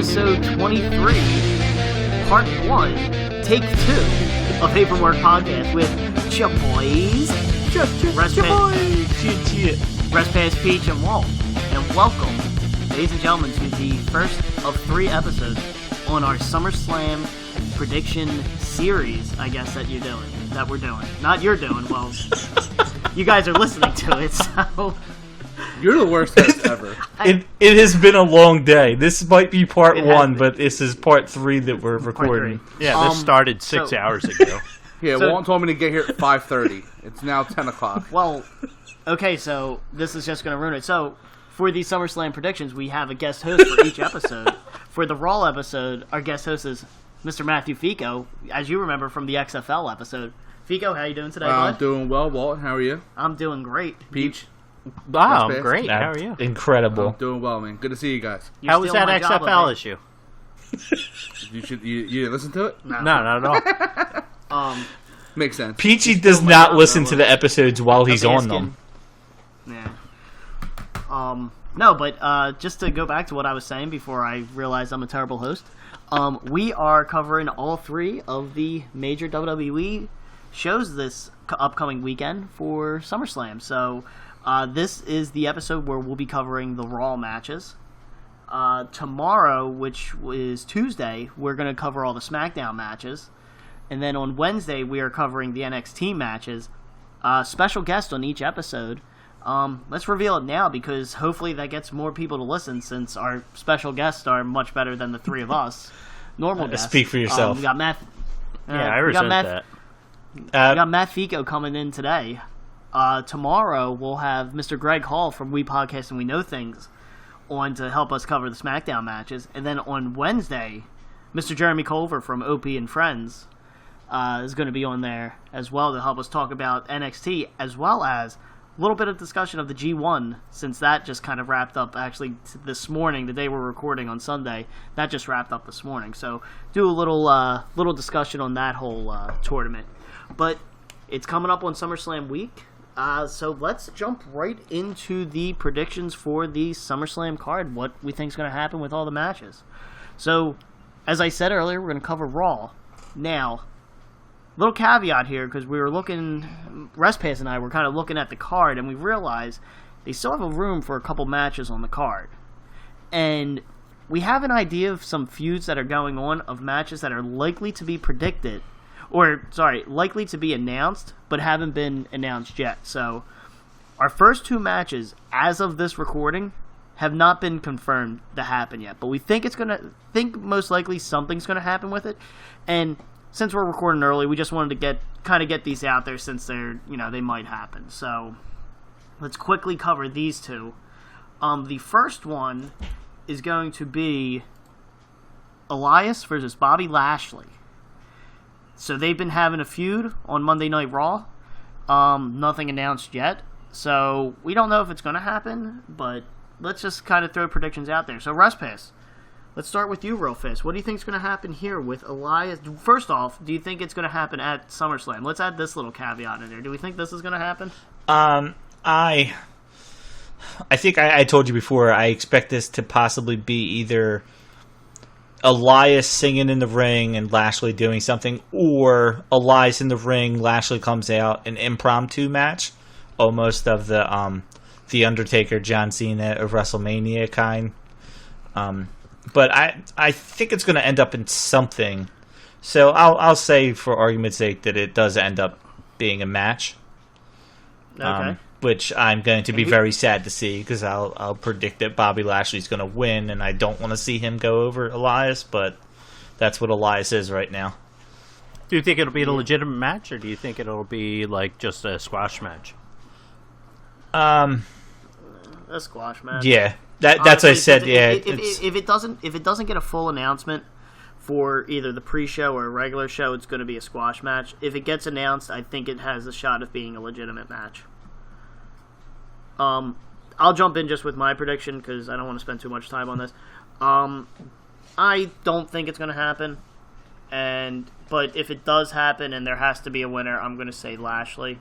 episode 23, part 1, take 2 of Paperwork Podcast with cha boys, Rest Pass Peach and Walt. And welcome, ladies and gentlemen, to the first of 3 episodes on our SummerSlam prediction series, I guess, that we're doing. Not you're doing, well, you guys are listening to it, so... You're the worst host ever. It has been a long day. This might be part 1, but this is part 3 that we're recording. Yeah, this started 6 hours ago. Yeah, Walt told me to get here at 5:30. It's now 10 o'clock. Well, okay, so this is just going to ruin it. So, for the SummerSlam predictions, we have a guest host for each episode. For the Raw episode, our guest host is Mr. Matthew Ficco, as you remember from the XFL episode. Ficco, how you doing today, bud? I'm doing well, Walt. How are you? I'm doing great. Peach? Wow, great. How are you? Incredible. I'm doing well, man. Good to see you guys. How was that XFL issue? You didn't listen to it? No, not at all. Makes sense. Peachy does not listen to the episodes while he's on them. Yeah. No, but just to go back to what I was saying before I realized I'm a terrible host, we are covering all 3 of the major WWE shows this upcoming weekend for SummerSlam. So this is the episode where we'll be covering the Raw matches. Tomorrow, which is Tuesday, we're going to cover all the SmackDown matches. And then on Wednesday, we are covering the NXT matches. Special guest on each episode. Let's reveal it now because hopefully that gets more people to listen since our special guests are much better than the 3 of us. Normal guests. Speak for yourself. We got Matt. I resent that. We got Matt Ficco coming in today. Tomorrow we'll have Mr. Greg Hall from We Podcast and We Know Things on to help us cover the SmackDown matches. And then on Wednesday, Mr. Jeremy Culver from OP and Friends is going to be on there as well to help us talk about NXT as well as a little bit of discussion of the G1 since that just kind of wrapped up actually this morning, the day we're recording on Sunday. That just wrapped up this morning. So do a little discussion on that whole tournament. But it's coming up on SummerSlam week. So let's jump right into the predictions for the SummerSlam card, what we think is going to happen with all the matches. So, as I said earlier, we're going to cover Raw. Now, little caveat here, because we were looking, Respace and I were kind of looking at the card, and we realized they still have a room for a couple matches on the card. And we have an idea of some feuds that are going on, of matches that are likely to be predicted, likely to be announced, but haven't been announced yet. So, our first 2 matches, as of this recording, have not been confirmed to happen yet. But we think most likely something's going to happen with it. And since we're recording early, we just wanted to get these out there since they might happen. So, let's quickly cover these 2. The first one is going to be Elias versus Bobby Lashley. So they've been having a feud on Monday Night Raw. Nothing announced yet. So we don't know if it's going to happen, but let's just kind of throw predictions out there. So Respace, let's start with you real fast. What do you think is going to happen here with Elias? First off, do you think it's going to happen at SummerSlam? Let's add this little caveat in there. Do we think this is going to happen? I think I told you before, I expect this to possibly be either Elias singing in the ring and Lashley doing something, or Elias in the ring, Lashley comes out, an impromptu match, almost of the Undertaker, John Cena of WrestleMania kind. But I think it's going to end up in something. So I'll say, for argument's sake, that it does end up being a match. Okay. Which I'm going to be very sad to see, because I'll predict that Bobby Lashley's going to win, and I don't want to see him go over Elias, but that's what Elias is right now. Do you think it'll be a legitimate match, or do you think it'll be like just a squash match? A squash match. Yeah, that's what I said. If it doesn't get a full announcement for either the pre-show or a regular show, it's going to be a squash match. If it gets announced, I think it has a shot of being a legitimate match. I'll jump in just with my prediction because I don't want to spend too much time on this. I don't think it's going to happen, but if it does happen and there has to be a winner, I'm going to say Lashley.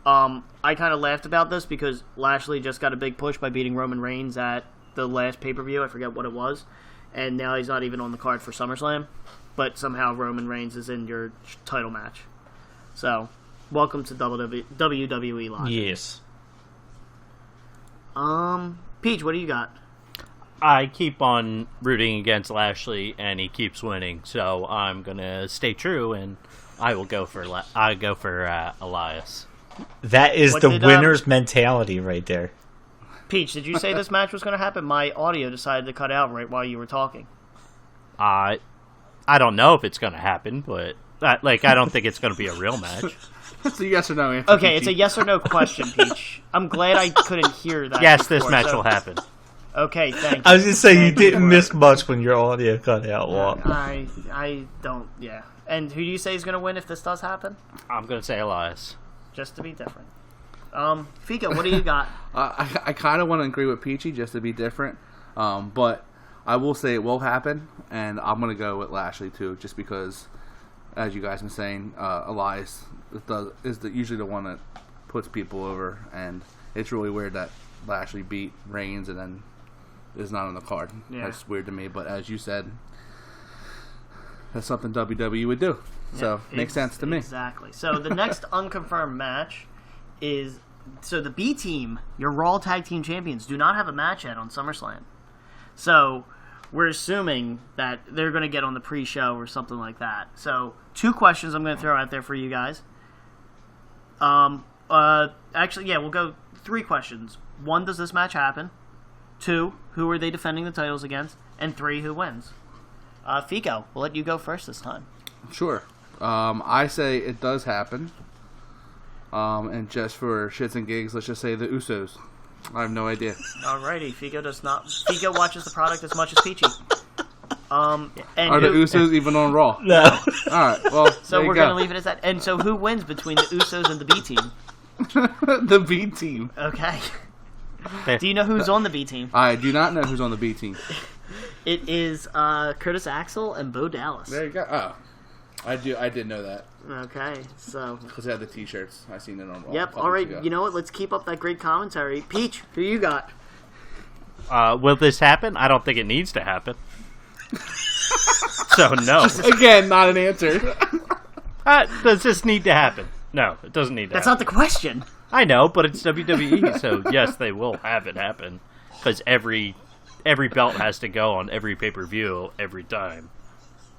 I kind of laughed about this because Lashley just got a big push by beating Roman Reigns at the last pay-per-view. I forget what it was. and now he's not even on the card for SummerSlam, but somehow Roman Reigns is in your title match. So, welcome to WWE Logic. Yes. Peach, what do you got? I keep on rooting against Lashley, and he keeps winning. So I'm gonna stay true, and I will go for Elias. That is What the did, winner's mentality right there. Peach, did you say this match was going to happen? My audio decided to cut out right while you were talking. I don't know if it's gonna happen, but I don't think it's gonna be a real match. That's a yes or no answer. Okay, it's a yes or no question, Peach. I'm glad I couldn't hear that. Yes, before, this match so- will happen. Okay, thank you. I was just saying you Thank didn't for- miss much when your audio cut out, Walt. I don't, yeah. And who do you say is going to win if this does happen? I'm gonna say Elias. Just to be different. Fico, what do you got? I kind of want to agree with Peachy just to be different, but I will say it will happen, and I'm going to go with Lashley too, just because, as you guys have been saying, Elias is usually the one that puts people over, and it's really weird that Lashley beat Reigns and then is not on the card. Yeah. That's weird to me, but as you said, that's something WWE would do. So, makes sense to me. Exactly. So the next unconfirmed match is... So the B team, your Raw Tag Team Champions, do not have a match yet on SummerSlam. So we're assuming that they're going to get on the pre-show or something like that. So 2 questions I'm going to throw out there for you guys. Actually, yeah, we'll go 3 questions. 1, does this match happen? 2, who are they defending the titles against? And 3, who wins? Fico, we'll let you go first this time. Sure. I say it does happen. And just for shits and gigs, let's just say the Usos. I have no idea. Alrighty, Fico does not. Fico watches the product as much as Peachy. And Are the Usos even on Raw? No. All right. Well, so we're gonna leave it as that. And so, who wins between the Usos and the B team? the B team. Okay. Do you know who's on the B team? I do not know who's on the B team. It is Curtis Axel and Bo Dallas. There you go. Oh, I did know that Okay, so. because they had the T-shirts. I seen it on Raw. Yep. All right. You know what? Let's keep up that great commentary. Peach, who you got? Will this happen? I don't think it needs to happen. So no. Again, not an answer. Does this need to happen? No, it doesn't need to That's happen. not the question. I know, but it's WWE, so yes, they will have it happen. Because every belt has to go on every pay-per-view every time.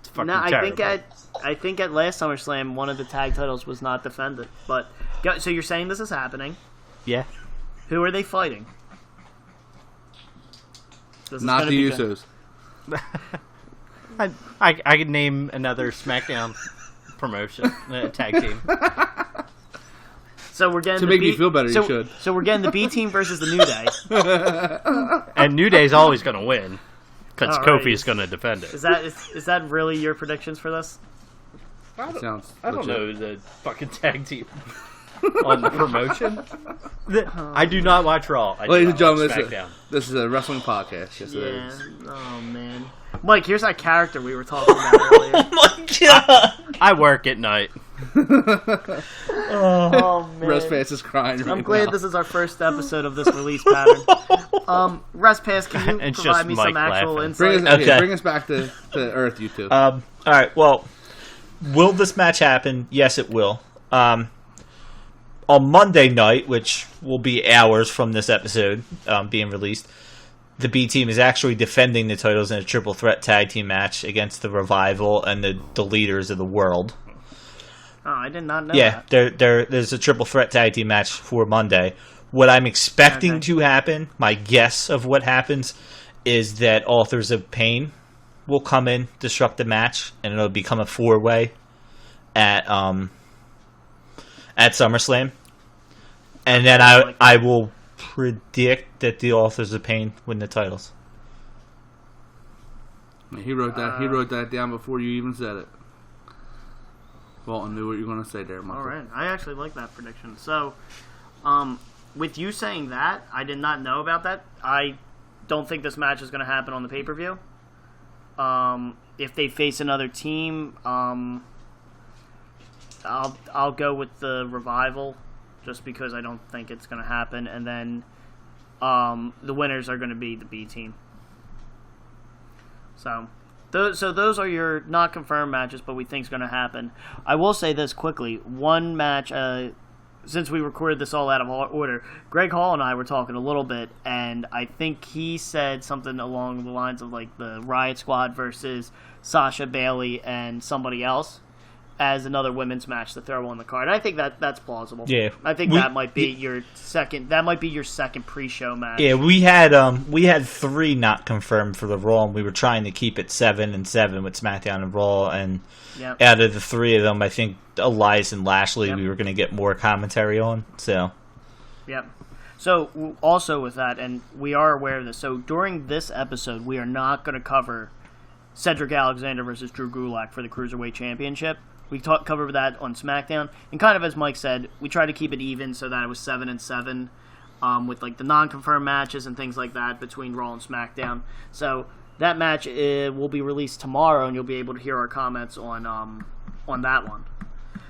It's fucking No, terrible. I think at last SummerSlam one of the tag titles was not defended. But so you're saying this is happening? Yeah. Who are they fighting? This is Not gonna the be good. Usos. I could name another SmackDown promotion tag team. So we're getting To the make me B- feel better, you so, should. So we're getting the B team versus the New Day. And New Day's always going to win. Because All right. Kofi's going to defend it. Is that really your predictions for this? Sounds I don't legit. know the fucking tag team on the promotion. I do not watch Raw. I do Ladies not and gentlemen, watch SmackDown. this is a wrestling podcast. Yes, it Yeah. is. Oh man, Mike, here's that character we were talking about earlier. My God. I work at night. Oh man. Respass is crying right I'm glad now. this is our first episode of this release pattern. Respass, can you It's provide just me Mike some actual laughing. insight? Okay. Bring us back to Earth, you two. All right. Well, will this match happen? Yes, it will. On Monday night, which will be hours from this episode being released, the B team is actually defending the titles in a triple threat tag team match against the Revival and the leaders of the world. Oh, I did not know Yeah, that. there's a triple threat tag team match for Monday. What I'm expecting Okay. to happen, my guess of what happens, is that Authors of Pain will come in, disrupt the match, and it'll become a 4-way at SummerSlam. And then I will predict that the Authors of Pain win the titles. He wrote that. He wrote that down before you even said it. Walton knew what you were going to say there, Michael. All right, I actually like that prediction. So, with you saying that, I did not know about that. I don't think this match is going to happen on the pay-per-view. If they face another team, I'll go with the Revival, just because I don't think it's going to happen. And then the winners are going to be the B team. So those are your not confirmed matches, but we think is going to happen. I will say this quickly: one match. Since we recorded this all out of order, Greg Hall and I were talking a little bit, and I think he said something along the lines of like the Riot Squad versus Sasha, Bailey, and somebody else as another women's match to throw on the card. I think that's plausible. Yeah, I think that might be your second. That might be your second pre-show match. Yeah, we had 3 not confirmed for the Raw, and we were trying to keep it 7 and 7 with SmackDown and Raw. And out of the 3 of them, I think Elias and Lashley we were going to get more commentary on. So, So also with that, and we are aware of this. So during this episode, we are not going to cover Cedric Alexander versus Drew Gulak for the Cruiserweight Championship. We covered that on SmackDown, and kind of as Mike said, we tried to keep it even so that it was 7 and 7, with like the non-confirmed matches and things like that between Raw and SmackDown. So that match will be released tomorrow, and you'll be able to hear our comments on that one.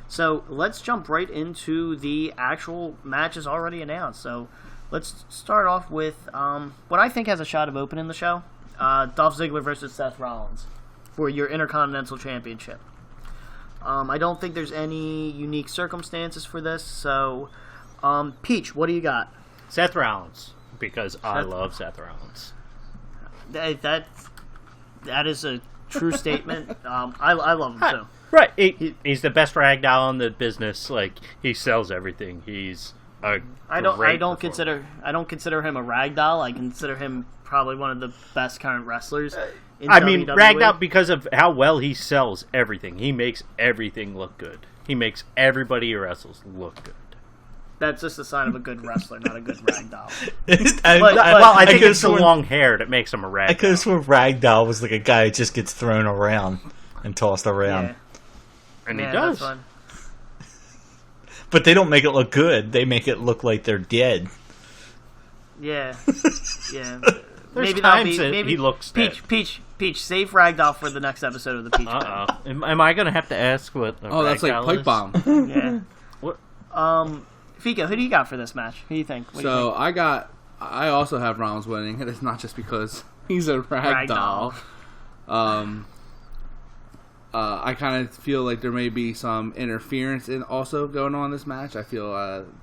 So let's jump right into the actual matches already announced. So let's start off with what I think has a shot of opening the show: Dolph Ziggler versus Seth Rollins for your Intercontinental Championship. I don't think there's any unique circumstances for this, so Peach, what do you got? Seth Rollins, because I love Seth Rollins. That is a true statement. I love him too. Right, he's the best ragdoll in the business. Like, he sells everything. He's I don't consider him a ragdoll. I consider him probably one of the best current wrestlers. I mean, ragdoll because of how well he sells everything. He makes everything look good. He makes everybody he wrestles look good. That's just a sign of a good wrestler, not a good ragdoll. I think it's the long hair that makes him a ragdoll. I could have sworn ragdoll was like a guy who just gets thrown around and tossed around. Yeah. And he does. But they don't make it look good. They make it look like they're dead. Yeah. Yeah. There's times that he looks dead. Peach, save Ragdoll for the next episode of the Peach. Am I going to have to ask what that's like Pipe Bomb. Yeah. What? Fico, who do you got for this match? Who do you think? I also have Rollins winning, and it's not just because he's a Ragdoll. I kind of feel like there may be some interference also going on in this match. I feel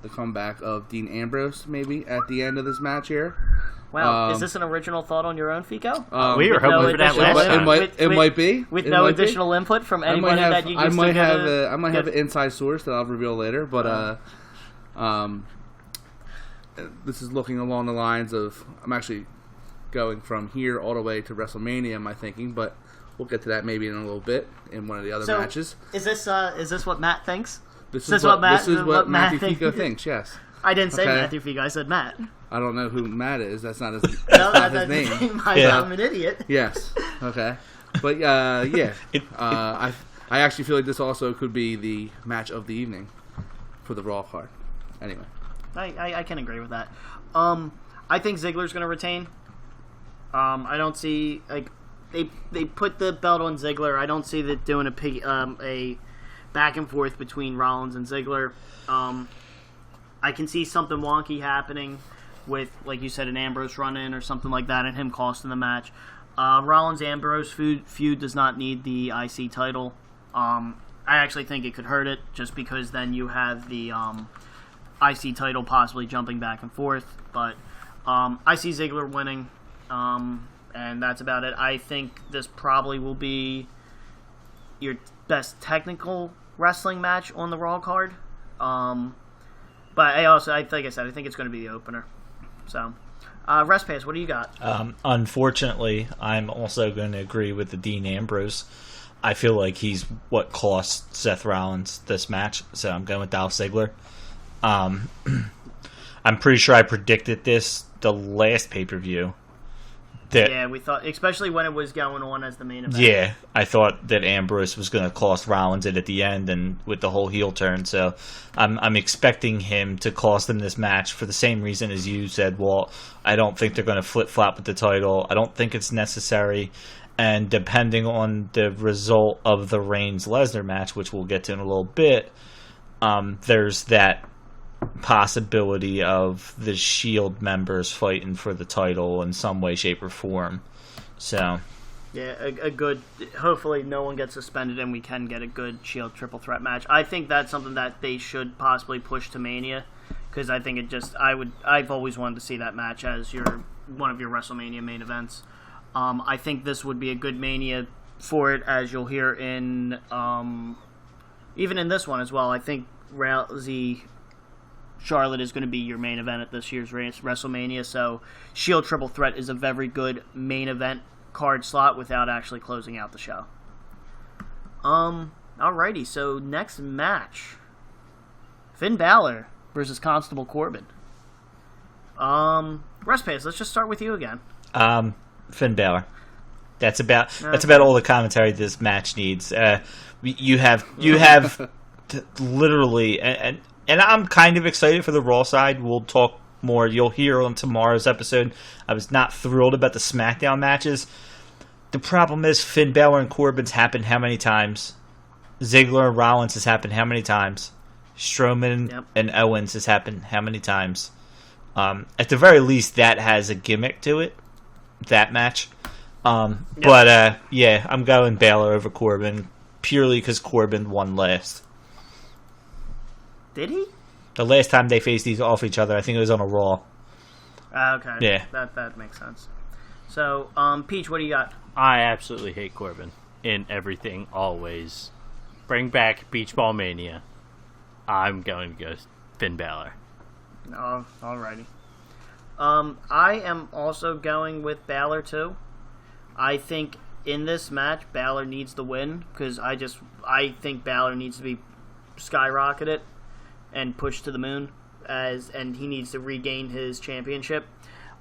the comeback of Dean Ambrose maybe at the end of this match here. Wow, is this an original thought on your own, Fico? We were hoping for that last time. It might be. With no additional input from anybody that you used to get I might have an inside source that I'll reveal later, but this is looking along the lines of, I'm actually going from here all the way to WrestleMania in my thinking, but we'll get to that maybe in a little bit in one of the other matches. Is this what Matt thinks? This is what Matthew Fico thinks, yes. I didn't say Matthew Fico, I said Matt. I don't know who Matt is. That's not his, his name. I'm an idiot. Yes. Okay. But yeah. I actually feel like this also could be the match of the evening for the Raw card. Anyway. I can agree with that. I think Ziggler's going to retain. I don't see, like, they put the belt on Ziggler. I don't see that doing a back and forth between Rollins and Ziggler. I can see something wonky happening with, like you said, an Ambrose run-in or something like that and him costing the match. Rollins-Ambrose feud does not need the IC title. I actually think it could hurt it just because then you have the IC title possibly jumping back and forth. But I see Ziggler winning, and that's about it. I think this probably will be your best technical wrestling match on the Raw card. But like I said, I think it's going to be the opener. So, Rest Pass, what do you got? Unfortunately, I'm also going to agree with the Dean Ambrose. I feel like he's what cost Seth Rollins this match, so I'm going with Dolph Ziggler. I'm pretty sure I predicted this the last pay-per-view. Yeah, we thought, especially when it was going on as the main event. Yeah, I thought that Ambrose was going to cost Rollins it at the end, and with the whole heel turn. So I'm expecting him to cost him this match for the same reason as you said, Walt. I don't think they're going to flip-flop with the title. I don't think it's necessary. And depending on the result of the Reigns-Lesnar match, which we'll get to in a little bit, there's that possibility of the Shield members fighting for the title in some way, shape, or form. So, Yeah, a good. Hopefully, no one gets suspended, and we can get a good Shield triple threat match. I think that's something that they should possibly push to Mania, because I think it just. I've always wanted to see that match as one of your WrestleMania main events. I think this would be a good Mania for it, as you'll hear in even in this one as well. I think Rousey Charlotte is going to be your main event at this year's WrestleMania, so Shield triple threat is a very good main event card slot without actually closing out the show. Alrighty, so next match, Finn Balor versus Constable Corbin. Respace, let's just start with you again. Finn Balor. That's about all the commentary this match needs. You have literally, and I'm kind of excited for the Raw side. We'll talk more. You'll hear on tomorrow's episode. I was not thrilled about the SmackDown matches. The problem is Finn Balor and Corbin's happened how many times? Ziggler and Rollins has happened how many times? Strowman and Owens has happened how many times? At the very least, that has a gimmick to it. That match. But yeah, I'm going Balor over Corbin purely because Corbin won last. Did he? The last time they faced these off each other, I think it was on a Raw. Okay. Yeah. That makes sense. So, Peach, what do you got? I absolutely hate Corbin in everything, always. Bring back Beach Ball Mania. I'm going to go Finn Balor. Oh, alrighty. I am also going with Balor too. I think in this match, Balor needs the win because I think Balor needs to be skyrocketed and pushed to the moon and he needs to regain his championship.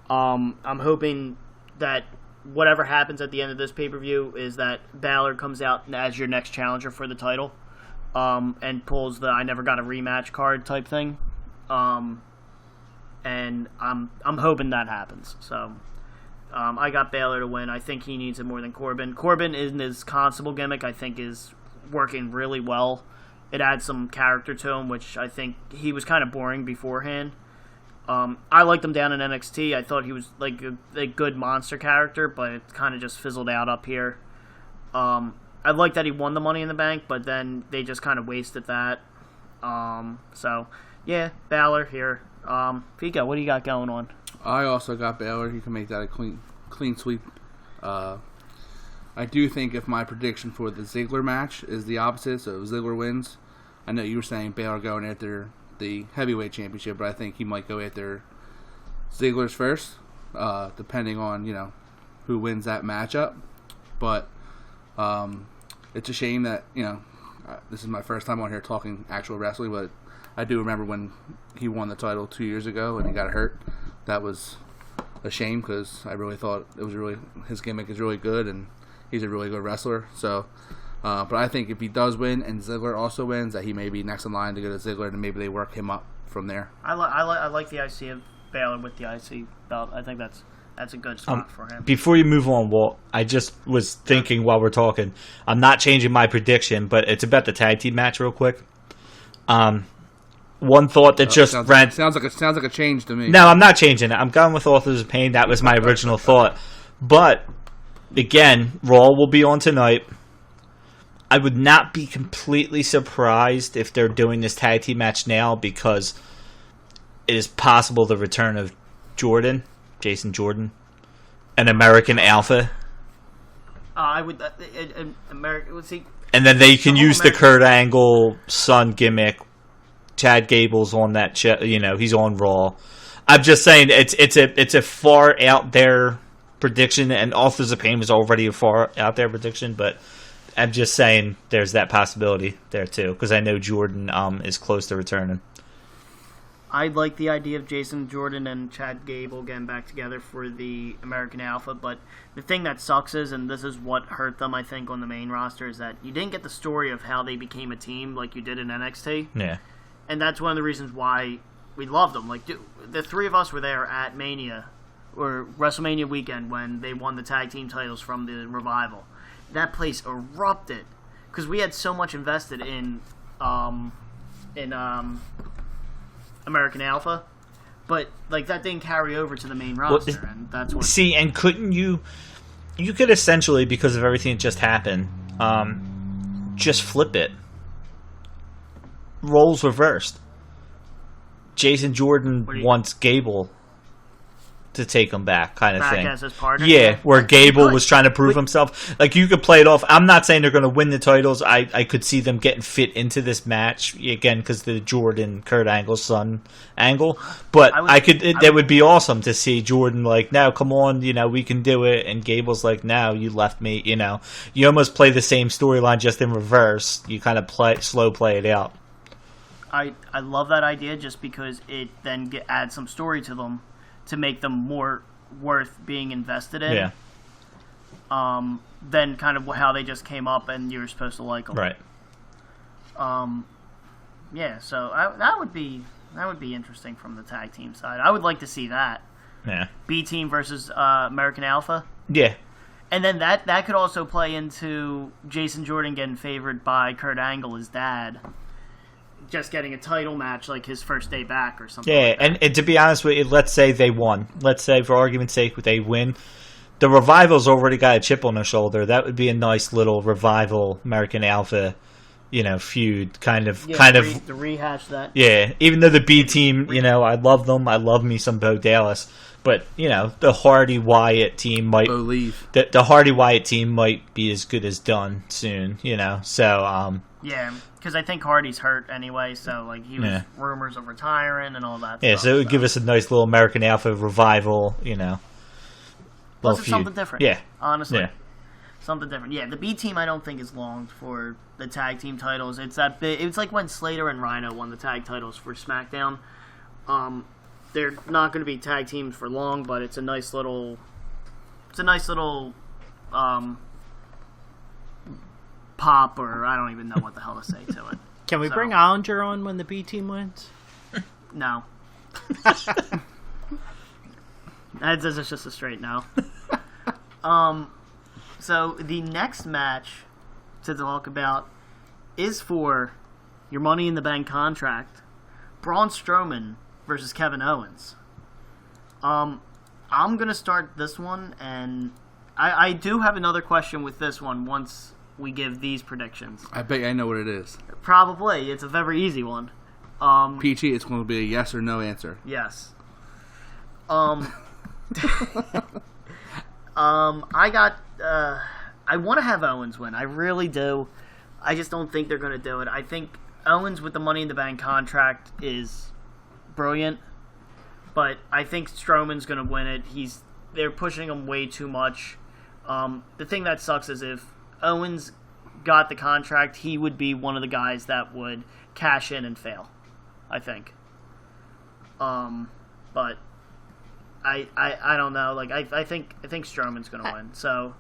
I'm hoping that whatever happens at the end of this pay-per-view is that Balor comes out as your next challenger for the title, and pulls the I never got a rematch card type thing. And I'm hoping that happens. So I got Balor to win. I think he needs it more than Corbin. Corbin in his Constable gimmick, I think, is working really well. It adds some character to him, which I think he was kind of boring beforehand. I liked him down in NXT. I thought he was like a good monster character, but it kind of just fizzled out up here. I like that he won the Money in the Bank, but then they just kind of wasted that. So, yeah, Balor here. Ficco, what do you got going on? I also got Balor. He can make that a clean sweep. I do think if my prediction for the Ziggler match is the opposite, so if Ziggler wins, I know you were saying Balor going after the heavyweight championship, but I think he might go after Ziggler's first, depending on who wins that matchup. But it's a shame that this is my first time on here talking actual wrestling, but I do remember when he won the title 2 years ago and he got hurt. That was a shame because I really thought his gimmick is really good and he's a really good wrestler. So, but I think if he does win and Ziggler also wins, that he may be next in line to go to Ziggler and maybe they work him up from there. I like the IC of Balor with the IC belt. I think that's a good spot for him. Before you move on, Walt, I just was thinking while we're talking, I'm not changing my prediction, but it's about the tag team match real quick. One thought that sounds like a change to me. No, I'm not changing it. I'm going with Authors of Pain. That was my original thought. But again, Raw will be on tonight. I would not be completely surprised if they're doing this tag team match now because it is possible the return of Jason Jordan, an American Alpha. I would American. Let's see. And then they can use the Kurt Angle son gimmick. Chad Gable's on that show, he's on Raw. I'm just saying it's a far out there prediction, and Authors of Pain was already a far out there prediction, but I'm just saying there's that possibility there too, because I know Jordan is close to returning. I like the idea of Jason Jordan and Chad Gable getting back together for the American Alpha, but the thing that sucks is, and this is what hurt them, I think, on the main roster, is that you didn't get the story of how they became a team like you did in NXT. Yeah. And that's one of the reasons why we loved them. Like, the three of us were there at Mania, or WrestleMania weekend, when they won the tag team titles from the Revival. That place erupted because we had so much invested in American Alpha, but like that didn't carry over to the main roster, and that's what. See, and couldn't you? You could essentially, because of everything that just happened, just flip it. Roles reversed. Jason Jordan wants Gable to take him back, kind of thing. As his partner? Yeah, where Gable was trying to prove himself. Like, you could play it off. I'm not saying they're going to win the titles. I could see them getting fit into this match, again, because the Jordan, Kurt Angle's son angle. But that would be awesome to see Jordan like, no, come on, we can do it. And Gable's like, no, you left me, You almost play the same storyline just in reverse. You kind of slow play it out. I love that idea just because it then adds some story to them to make them more worth being invested in. Yeah. Than kind of how they just came up and you were supposed to like them. Right. Yeah. So that would be interesting from the tag team side. I would like to see that. Yeah. B Team versus American Alpha. Yeah. And then that could also play into Jason Jordan getting favored by Kurt Angle, his dad. Just getting a title match like his first day back or something. Yeah, like and to be honest with you, let's say they won. Let's say, for argument's sake, they win. The Revival's already got a chip on their shoulder. That would be a nice little Revival American Alpha, feud, to rehash that. Yeah, even though the B Team, I love them. I love me some Bo Dallas. But, the Hardy Wyatt team might... The Hardy Wyatt team might be as good as done soon, so... Yeah, because I think Hardy's hurt anyway, so he was rumors of retiring and all that. Yeah, stuff, so it would give us a nice little American Alpha revival, Plus, it's something different. Yeah, honestly, something different. Yeah, the B Team I don't think is long for the tag team titles. It's that big. It's like when Slater and Rhino won the tag titles for SmackDown. They're not going to be tag teams for long, but it's a nice little. Pop, or I don't even know what the hell to say to it. Can we bring Ollinger on when the B Team wins? No. That's just a straight no. So the next match to talk about is for your Money in the Bank contract. Braun Strowman versus Kevin Owens. I'm gonna start this one, and I do have another question with this one once we give these predictions. I bet I know what it is. Probably. It's a very easy one. Peachy, it's going to be a yes or no answer. Yes. I want to have Owens win. I really do. I just don't think they're going to do it. I think Owens with the Money in the Bank contract is brilliant, but I think Strowman's going to win it. They're pushing him way too much. The thing that sucks is if Owens got the contract, he would be one of the guys that would cash in and fail, I think. But I don't know. I think Strowman's going to win. So,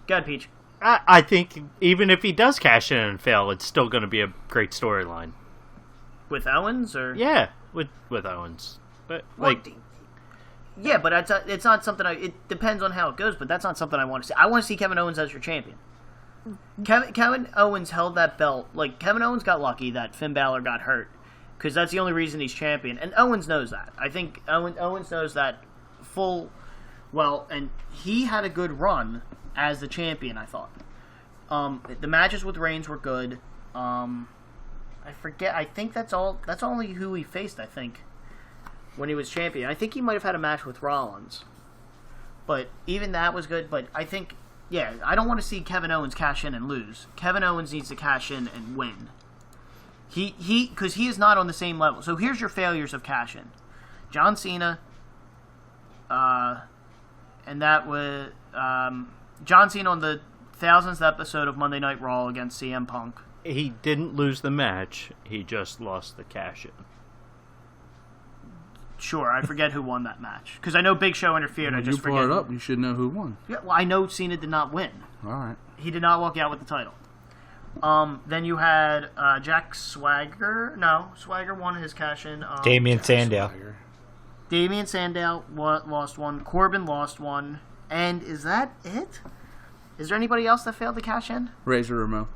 go ahead, Peach. I think even if he does cash in and fail, it's still going to be a great storyline. With Owens, or yeah, with Owens, but yeah, but it's not something it depends on how it goes, but that's not something I want to see. I want to see Kevin Owens as your champion. Kevin Owens held that belt. Kevin Owens got lucky that Finn Balor got hurt, because that's the only reason he's champion, and Owens knows that. I think Owens knows that full well, and he had a good run as the champion, I thought. The matches with Reigns were good. I forget. I think that's all. That's only who he faced, I think, when he was champion. I think he might have had a match with Rollins. But even that was good. But I think, yeah, I don't want to see Kevin Owens cash in and lose. Kevin Owens needs to cash in and win. Because he is not on the same level. So here's your failures of cash in. John Cena, and that was John Cena on the 1000th episode of Monday Night Raw against CM Punk. He didn't lose the match. He just lost the cash-in. Sure, I forget who won that match. Because I know Big Show interfered. When you brought it up, you should know who won. Yeah, well, I know Cena did not win. All right. He did not walk out with the title. Then you had Jack Swagger. No, Swagger won his cash-in. Damian Sandow. Damian Sandow lost one. Corbin lost one. And is that it? Is there anybody else that failed to cash in? Razor Ramon.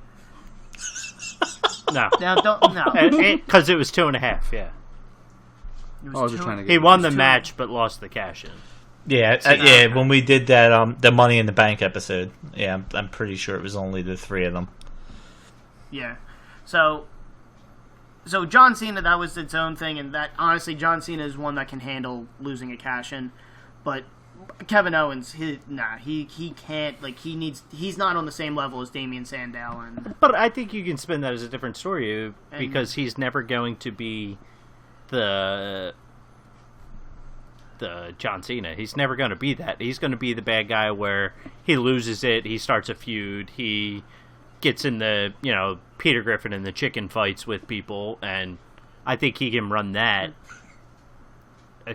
No. No. Because it was 2.5, yeah. He won the match but lost the cash in. Yeah, when we did that, the Money in the Bank episode. Yeah, I'm pretty sure it was only the 3 of them. Yeah. So John Cena, that was its own thing, and that honestly, John Cena is one that can handle losing a cash-in, but Kevin Owens, he can't, like, he's not on the same level as Damian Sandow. But I think you can spin that as a different story, because he's never going to be the John Cena. He's never going to be that. He's going to be the bad guy where he loses it, he starts a feud, he gets in the, Peter Griffin and the chicken fights with people, and I think he can run that.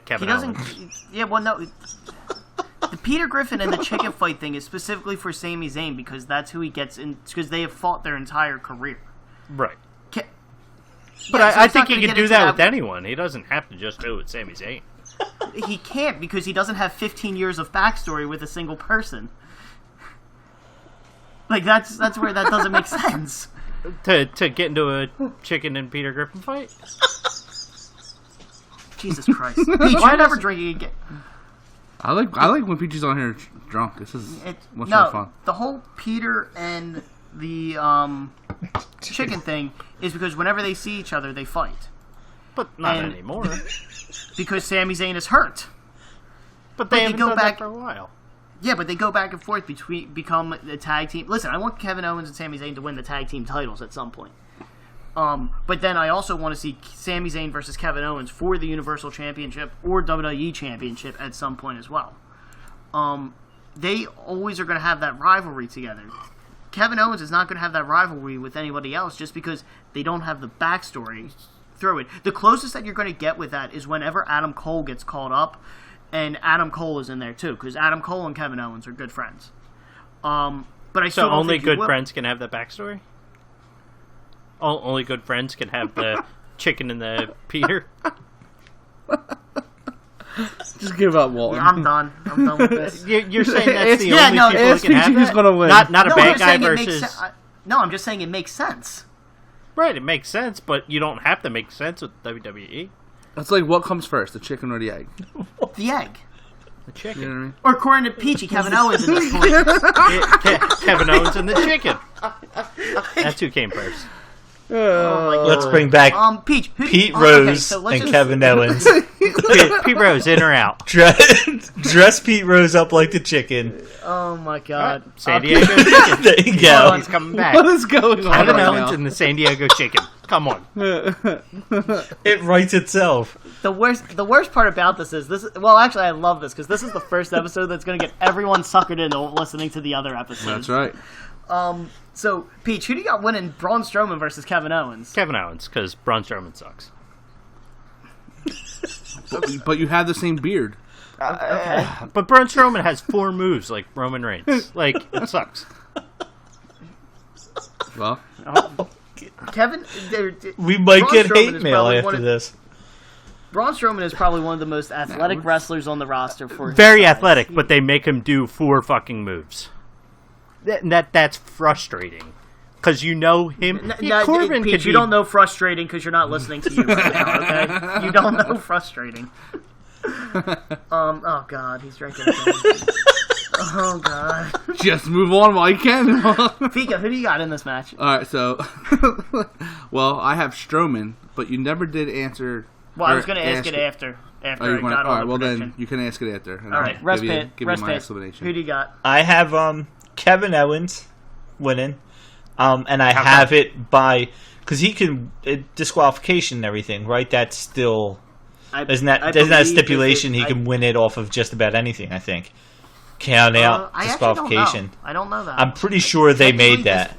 Kevin Owens. Yeah, well, no. The Peter Griffin and the chicken fight thing is specifically for Sami Zayn because that's who he gets in, because they have fought their entire career. Right. But I think he can do that with anyone. He doesn't have to just do it with Sami Zayn. He can't because he doesn't have 15 years of backstory with a single person. Like, that's where that doesn't make sense. To get into a chicken and Peter Griffin fight? Jesus Christ. Peach, you're never drinking again. I like when Peach is on here drunk. This is much more fun. The whole Peter and the chicken thing is because whenever they see each other, they fight. But not anymore. Because Sami Zayn is hurt. But they haven't done that for a while. Yeah, but they go back and forth become the tag team. Listen, I want Kevin Owens and Sami Zayn to win the tag team titles at some point. But then I also want to see Sami Zayn versus Kevin Owens for the Universal Championship or WWE Championship at some point as well. They always are going to have that rivalry together. Kevin Owens is not going to have that rivalry with anybody else just because they don't have the backstory through it. The closest that you're going to get with that is whenever Adam Cole gets called up, and Adam Cole is in there too, because Adam Cole and Kevin Owens are good friends. But I still don't only think good friends can have the backstory? Only good friends can have the chicken and the Peter? Just give up, Walton. Yeah, I'm done with this. You're saying that's the only people who can have that? Gonna win. Not a bad guy versus... No, I'm just saying it makes sense. Right, it makes sense, but you don't have to make sense with WWE. That's like, what comes first, the chicken or the egg? The egg. The chicken. You know what I mean? Or according to Peachy, Kevin Owens in this point. Kevin Owens and the chicken. That's who came first. Oh my God. Let's bring back Pete Rose and Kevin Owens. Pete Rose, in or out? Dress Pete Rose up like the chicken. Oh my God. Right. San Diego chicken. There you go. He's coming back. What is going on Kevin right Owens now? and the San Diego chicken. Come on. It writes itself. The worst part about this is well, actually, I love this because this is the first episode that's going to get everyone suckered into listening to the other episodes. That's right. So, Peach, who do you got winning Braun Strowman versus Kevin Owens? Kevin Owens, because Braun Strowman sucks. But you have the same beard. Okay. But Braun Strowman has 4 moves like Roman Reigns. Like, it sucks. Well, Kevin, We might Braun get Strowman hate is mail probably after this. Braun Strowman is probably one of the most athletic wrestlers on the roster. For Very athletic, but they make him do 4 fucking moves. That's frustrating. Because you know him. Corbin Pete, could you be... don't know frustrating because you're not listening to you right now, okay? You don't know frustrating. Oh God, he's drinking again. Oh God. just move on while you can. Fika, who do you got in this match? Alright, so... well, I have Strowman, but you never did answer... Well, I was going to ask it after I got on Alright, the well prediction. then, you can ask it after. And Alright, I'll rest give pit. you my explanation. Who do you got? I have Kevin Owens winning, and I have it by because he can disqualification and everything, right? That's still isn't that a stipulation? He can win it off of just about anything. I think count out disqualification. I don't know that. I'm pretty sure they made that.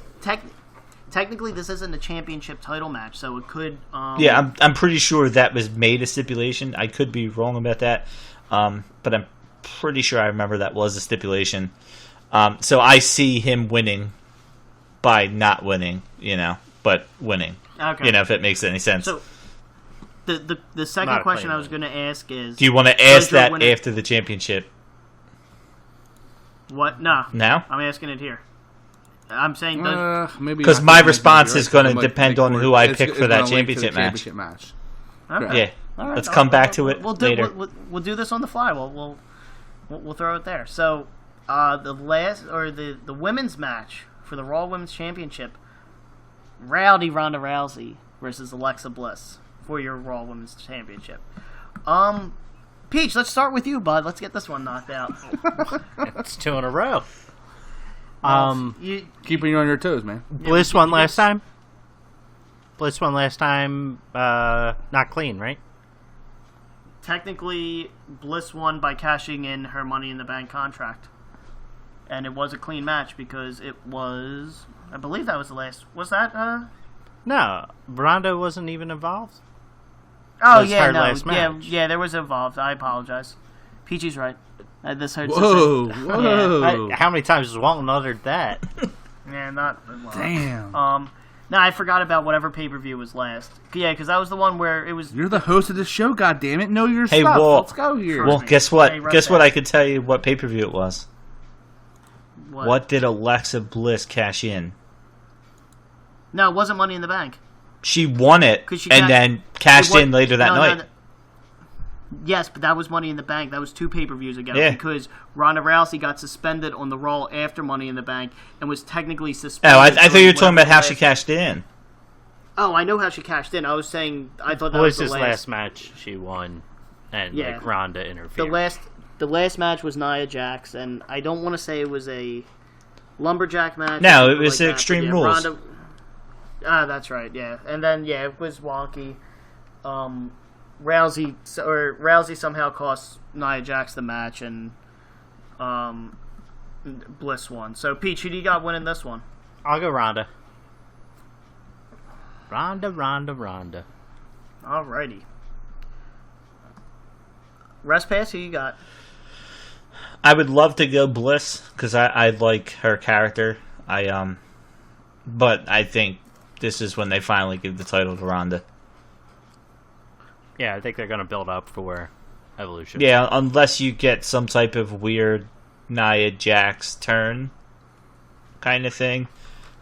Technically, this isn't a championship title match, so it could. Yeah, I'm pretty sure that was made a stipulation. I could be wrong about that, but I'm pretty sure I remember that was a stipulation. So I see him winning by not winning, but winning. Okay. If it makes any sense. So the second question I was going to ask is: do you want to ask that after the championship? What? No. Now? I'm asking it here. I'm saying maybe because my response is going to depend on who I pick for that championship match. Okay. Yeah. All right, Let's come back to it later. We'll do this on the fly. We'll we'll throw it there. So, the women's match for the Raw Women's Championship, Rowdy Ronda Rousey versus Alexa Bliss for your Raw Women's Championship. Peach, let's start with you, bud. Let's get this one knocked out. It's 2 in a row. Keeping you on your toes, man. Bliss won last time. Bliss won last time. Not clean, right? Technically, Bliss won by cashing in her Money in the Bank contract. And it was a clean match because it was... I believe that was the last... Was that... No, Ronda wasn't even involved. Oh, yeah, no. Yeah, there was involved. I apologize. Peachy's right. This hurts. Whoa. Yeah, how many times has Walton uttered that? Yeah, not... Well, damn. No, I forgot about whatever pay-per-view was last. Yeah, because that was the one where it was... You're the host of this show, goddammit. Know your stuff. Walt. Let's go here. Well, guess what? Guess what? I could tell you what pay-per-view it was. What did Alexa Bliss cash in? No, it wasn't Money in the Bank. She won it then cashed in later that night. Yes, but that was Money in the Bank. That was 2 pay-per-views ago because Ronda Rousey got suspended on the Raw after Money in the Bank and was technically suspended. Oh, I thought you were talking about how she cashed in. Oh, I know how she cashed in. I was saying I thought that was the last match she won, and Ronda interfered. The last match was Nia Jax, and I don't want to say it was a lumberjack match. No, it was Extreme Rules. That's right. Yeah, and then it was wonky. Rousey somehow cost Nia Jax the match, and Bliss won. So, Peach, who do you got winning this one? I'll go Ronda. Ronda. Alrighty. Rest Pass, who you got? I would love to go Bliss because I like her character. But I think this is when they finally give the title to Ronda. Yeah, I think they're going to build up for Evolution. Yeah, unless you get some type of weird Nia Jax turn kind of thing.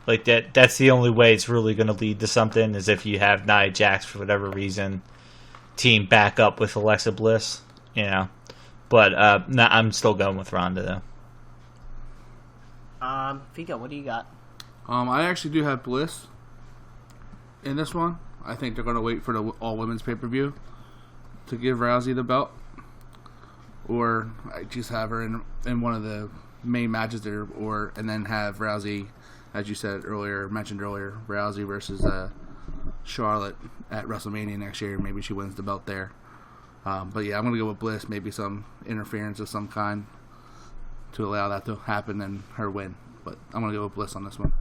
Like that's the only way it's really going to lead to something is if you have Nia Jax for whatever reason team back up with Alexa Bliss, But I'm still going with Ronda though. Ficco, what do you got? I actually do have Bliss in this one. I think they're going to wait for the all-women's pay-per-view to give Rousey the belt. Or just have her in one of the main matches there, and then have Rousey, as you mentioned earlier, Rousey versus Charlotte at WrestleMania next year. Maybe she wins the belt there. But yeah, I'm going to go with Bliss. Maybe some interference of some kind to allow that to happen and her win. But I'm going to go with Bliss on this one.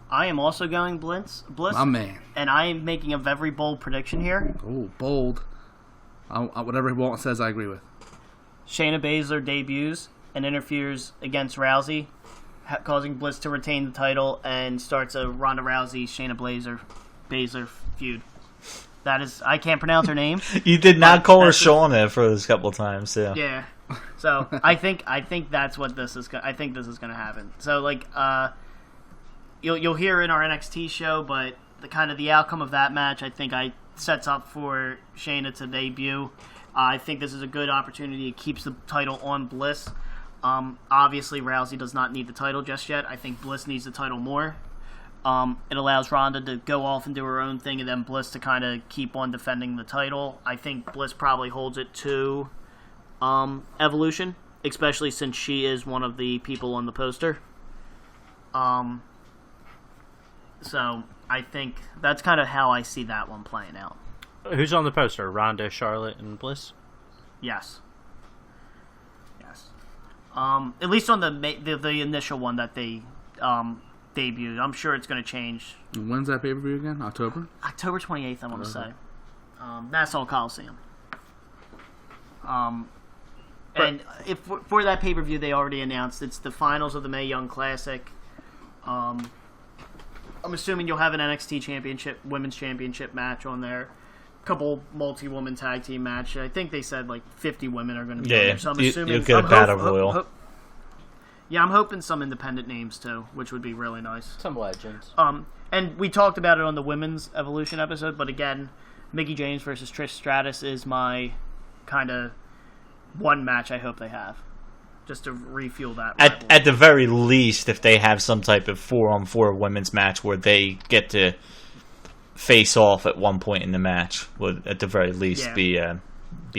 I am also going Bliss. My man. And I am making a very bold prediction here. Oh, bold. Whatever Walton says, I agree with. Shayna Baszler debuts and interferes against Rousey, causing Bliss to retain the title and starts a Ronda Rousey-Shayna Baszler feud. That is, I can't pronounce her name. You did not call her Shauna for this couple times, so. Yeah. So I think that's what this is. I think this is going to happen. So you'll hear in our NXT show, but the outcome of that match, I think, sets up for Shayna to debut. I think this is a good opportunity. It keeps the title on Bliss. Obviously, Rousey does not need the title just yet. I think Bliss needs the title more. It allows Ronda to go off and do her own thing, and then Bliss to kind of keep on defending the title. I think Bliss probably holds it to Evolution, especially since she is one of the people on the poster. So I think that's kind of how I see that one playing out. Who's on the poster? Ronda, Charlotte, and Bliss? Yes. At least on the initial one that they debuted. I'm sure it's going to change. When's that pay-per-view again? October 28th, I want to say. Nassau Coliseum. And if for that pay-per-view, they already announced it's the finals of the Mae Young Classic. I'm assuming you'll have an NXT Women's Championship match on there. Couple multi-woman tag team match. I think they said 50 women are going to be on there. So I'm assuming you'll get a battle royal. I'm hoping some independent names too, which would be really nice. Some legends. And we talked about it on the Women's Evolution episode, but again, Mickie James versus Trish Stratus is my kind of one match I hope they have. just to refuel that. At the very least, if they have some type of 4-on-4 women's match where they get to face off at one point in the match, would at the very least be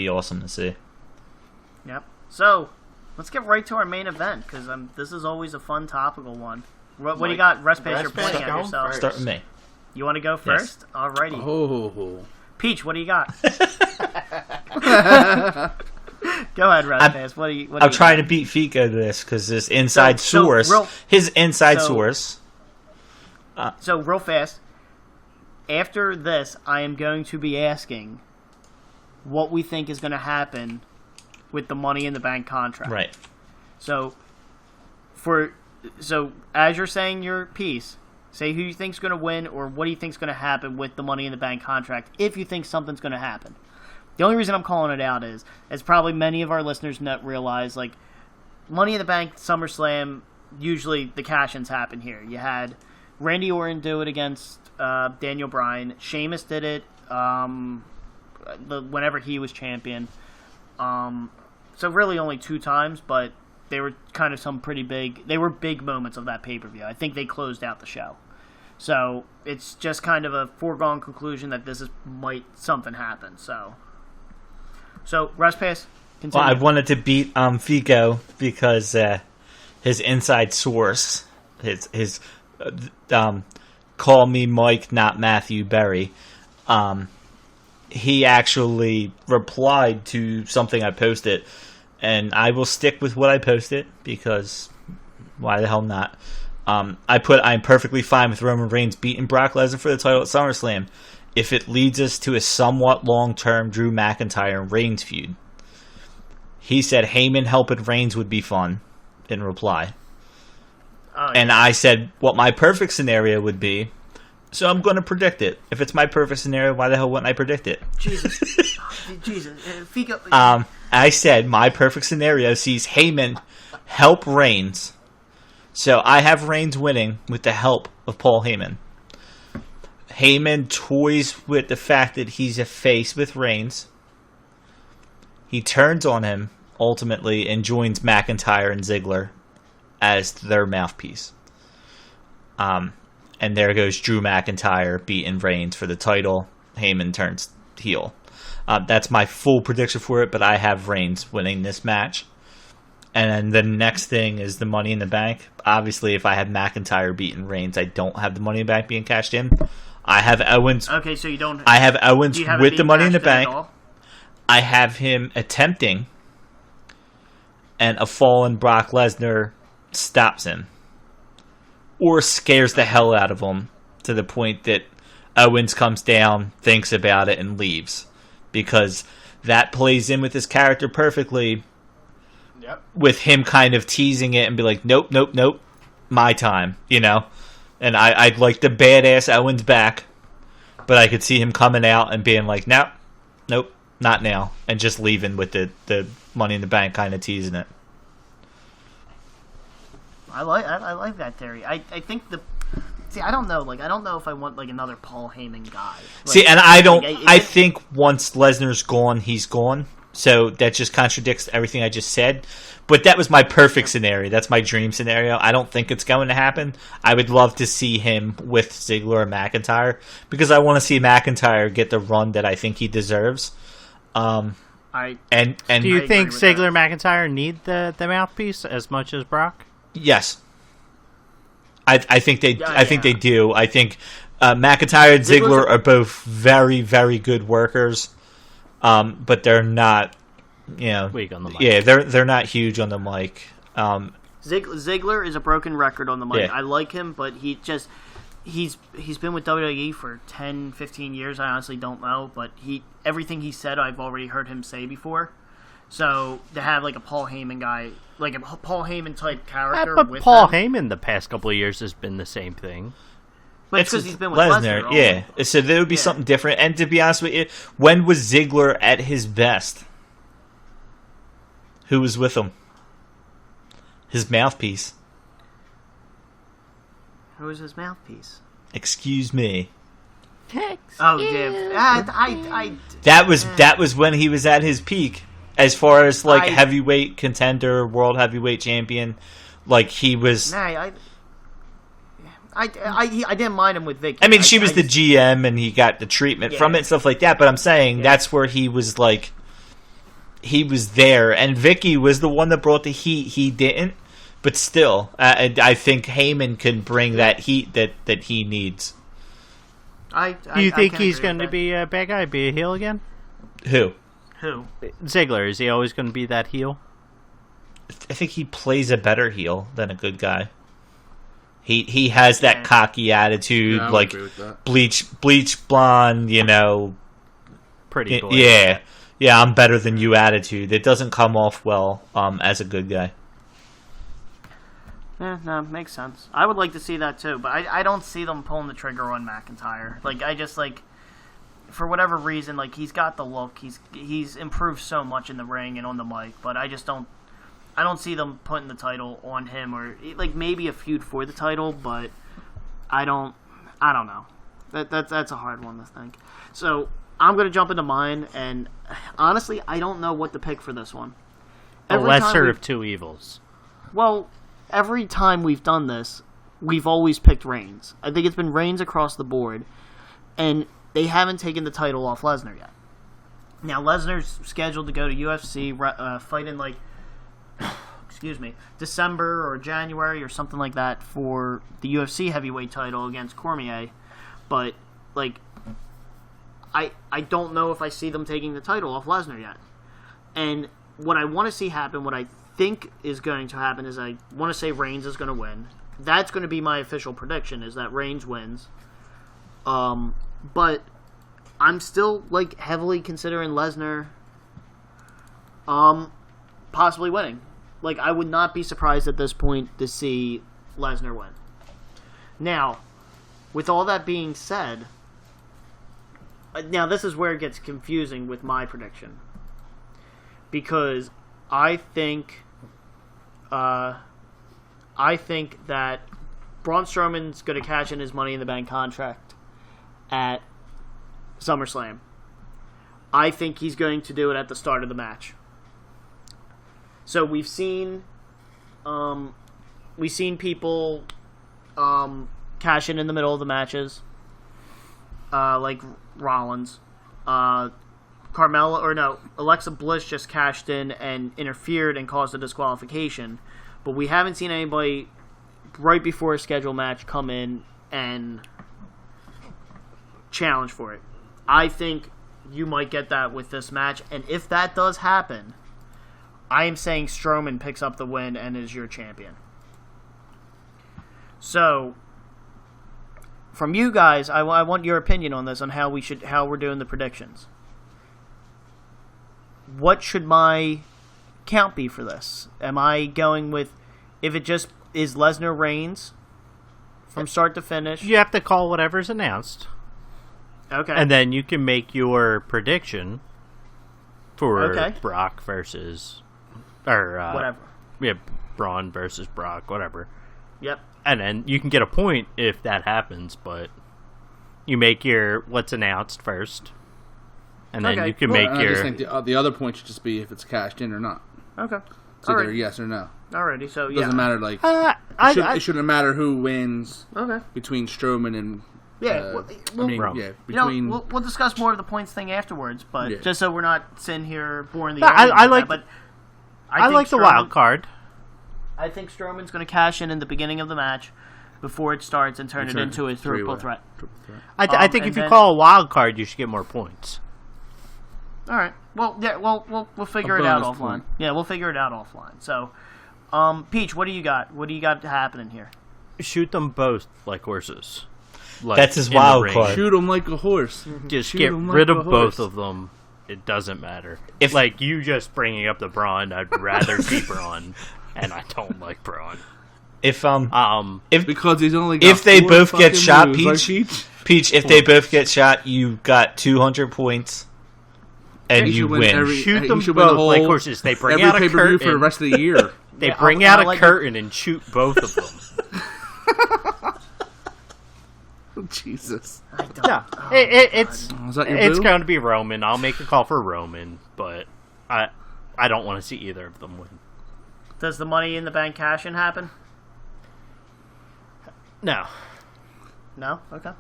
awesome to see. Yep. So let's get right to our main event because this is always a fun topical one. What do you got? Rest Pace, you're pointing at yourself. Start with me. You want to go first? Yes. Alrighty. Oh. Peach, what do you got? Go ahead, Rest Pace. What do you? I'm trying to beat Ficco to this because this inside source, his inside source. So real fast. After this, I am going to be asking what we think is going to happen with the Money in the Bank contract. Right. So as you're saying your piece, say who you think's going to win or what do you think's going to happen with the Money in the Bank contract if you think something's going to happen. The only reason I'm calling it out is, as probably many of our listeners realize, like, Money in the Bank, SummerSlam, usually the cash-ins happen here. You had Randy Orton do it against Daniel Bryan. Sheamus did it whenever he was champion. So really only 2 times, but they were kind of some pretty big... They were big moments of that pay-per-view. I think they closed out the show. So it's just kind of a foregone conclusion that something happen. So Rest Pace, continue. Well, I wanted to beat Ficco because his inside source, his call me Mike, not Matthew Berry, he actually replied to something I posted, and I will stick with what I posted because why the hell not? I put, I'm perfectly fine with Roman Reigns beating Brock Lesnar for the title at SummerSlam if it leads us to a somewhat long-term Drew McIntyre and Reigns feud. He said Heyman helping Reigns would be fun in reply. Oh, yeah. And I said what my perfect scenario would be, so I'm going to predict it. If it's my perfect scenario, why the hell wouldn't I predict it? Jesus. Ficco. I said my perfect scenario sees Heyman help Reigns. So I have Reigns winning with the help of Paul Heyman. Heyman toys with the fact that he's a face with Reigns. He turns on him, ultimately, and joins McIntyre and Ziggler as their mouthpiece. And there goes Drew McIntyre beating Reigns for the title. Heyman turns heel. That's my full prediction for it, but I have Reigns winning this match. And then the next thing is the Money in the Bank. Obviously, if I have McIntyre beating Reigns, I don't have the Money in the Bank being cashed in. I have Owens. Okay, so you don't. I have Owens with the Money in the Bank. I have him attempting, and a fallen Brock Lesnar stops him, or scares the hell out of him to the point that Owens comes down, thinks about it, and leaves, because that plays in with his character perfectly. Yep. With him kind of teasing it and be like, nope, my time, you know? And I'd like the badass Owens back, but I could see him coming out and being like, nope, not now, and just leaving with the Money in the Bank kind of teasing it. I like that theory. I think I don't know. Like, I don't know if I want like another Paul Heyman guy. Like, see, and I don't. I think once Lesnar's gone, he's gone. So that just contradicts everything I just said. But that was my perfect scenario. That's my dream scenario. I don't think it's going to happen. I would love to see him with Ziggler or McIntyre because I want to see McIntyre get the run that I think he deserves. Do you think Ziggler and McIntyre need the mouthpiece as much as Brock? Yes. I think they think they do. I think McIntyre and Ziggler are both very, very good workers. But they're not, weak on the mic. Yeah, they're not huge on the mic. Ziggler is a broken record on the mic. Yeah. I like him, but he's been with WWE for 10, 15 years. I honestly don't know, but everything he said I've already heard him say before. So to have like a Paul Heyman guy, like a Paul Heyman type character, but Paul Heyman the past couple of years has been the same thing. But it's because he's been with Lesnar. Yeah. So there would be something different. And to be honest with you, when was Ziggler at his best? Who was with him? His mouthpiece. Who was his mouthpiece? Excuse me. Oh, yeah. That was when he was at his peak. as far as heavyweight contender, world heavyweight champion, he was. Nah, I didn't mind him with Vicky. I mean, she was the GM, and he got the treatment from it and stuff like that. But I'm saying that's where he was he was there, and Vicky was the one that brought the heat. He didn't, but still, I think Heyman can bring that heat that he needs. Do you think he's going to be a bad guy, be a heel again? Who? Ziggler. Is he always going to be that heel? I think he plays a better heel than a good guy. He has that cocky attitude, bleach blonde, pretty boy. Yeah, I'm better than you attitude. It doesn't come off well as a good guy. No, makes sense. I would like to see that too, but I don't see them pulling the trigger on McIntyre. I just for whatever reason, he's got the look. He's improved so much in the ring and on the mic, but I just don't. I don't see them putting the title on him, or maybe a feud for the title, but I don't know. That's a hard one to think. So I'm gonna jump into mine, and honestly, I don't know what to pick for this one. The lesser of two evils. Well, every time we've done this, we've always picked Reigns. I think it's been Reigns across the board, and they haven't taken the title off Lesnar yet. Now Lesnar's scheduled to go to UFC, fight in December or January or something like that for the UFC heavyweight title against Cormier, but I don't know if I see them taking the title off Lesnar yet. And what I want to see happen, what I think is going to happen, is I want to say Reigns is going to win. That's going to be my official prediction, is that Reigns wins. But I'm still heavily considering Lesnar possibly winning. I would not be surprised at this point to see Lesnar win. Now, with all that being said, now this is where it gets confusing with my prediction. Because I think that Braun Strowman's going to cash in his Money in the Bank contract at SummerSlam. I think he's going to do it at the start of the match. So we've seen people cash in the middle of the matches, like Rollins. Alexa Bliss just cashed in and interfered and caused a disqualification. But we haven't seen anybody right before a scheduled match come in and challenge for it. I think you might get that with this match, and if that does happen, I am saying Strowman picks up the win and is your champion. So, from you guys, I want your opinion on this, on how we're doing the predictions. What should my count be for this? Am I going with, if it just is Lesnar Reigns from start to finish? You have to call whatever's announced. Okay. And then you can make your prediction for Brock versus... whatever. Yeah, Braun versus Brock, whatever. Yep. And then you can get a point if that happens, but you make your what's announced first. And then you can make your... I just think the other point should just be if it's cashed in or not. Okay. It's either yes or no. Alrighty, so It doesn't matter, it shouldn't matter who wins between Strowman and... we'll discuss more of the points thing afterwards, but just so we're not sitting here boring the I like the wild card. I think Strowman's going to cash in the beginning of the match before it starts and turn it into a triple threat. I think if you call a wild card, you should get more points. All right. Well, yeah. We'll figure it out offline. Point. Yeah, we'll figure it out offline. So, Peach, what do you got? What do you got happening here? Shoot them both like horses. That's his wild card. Shoot them like a horse. Just get rid of both of them. It doesn't matter. If you just bringing up the Braun, I'd rather see Braun, and I don't like Braun. If because he's only got if they both get shot, moves, Peach, if they both get shot, you got 200 points, and you win. Shoot them both like horses. They bring out a curtain for the rest of the year. They bring out a curtain and shoot both of them. Jesus. It's going to be Roman. I'll make a call for Roman, but I don't want to see either of them win. Does the Money in the Bank cash-in happen? No. No? Okay.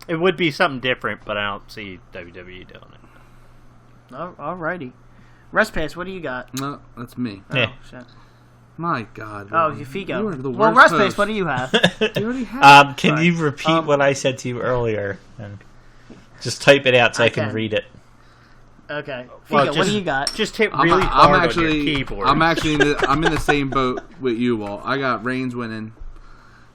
It would be something different, but I don't see WWE doing it. Alrighty. Rest what do you got? No, that's me. Yeah. Oh, shit. My God. Oh, you Figo. You are the Well, worst Rest host. what do you have? You already have. Can you repeat what I said to you earlier? And just type it out so I can read it. Okay. Well, Figo, what do you got? Just hit really hard on your keyboard. I'm actually I'm in the same boat with you all. I got Reigns winning,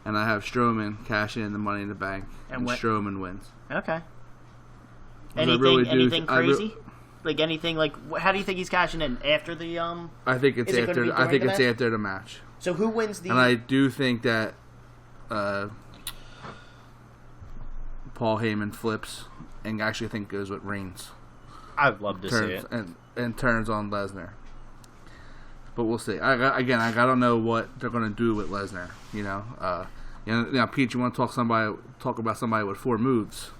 and I have Strowman cash in the Money in the Bank, and Strowman wins. Okay. Anything crazy? Like anything like how do you think he's cashing in after the I think it's after. I think it's after the match. So who wins the? And I do think that Paul Heyman flips and actually think goes with Reigns. I'd love to see it and turns on Lesnar. But we'll see. I don't know what they're going to do with Lesnar. Now, Pete, you want to talk about somebody with 4 moves?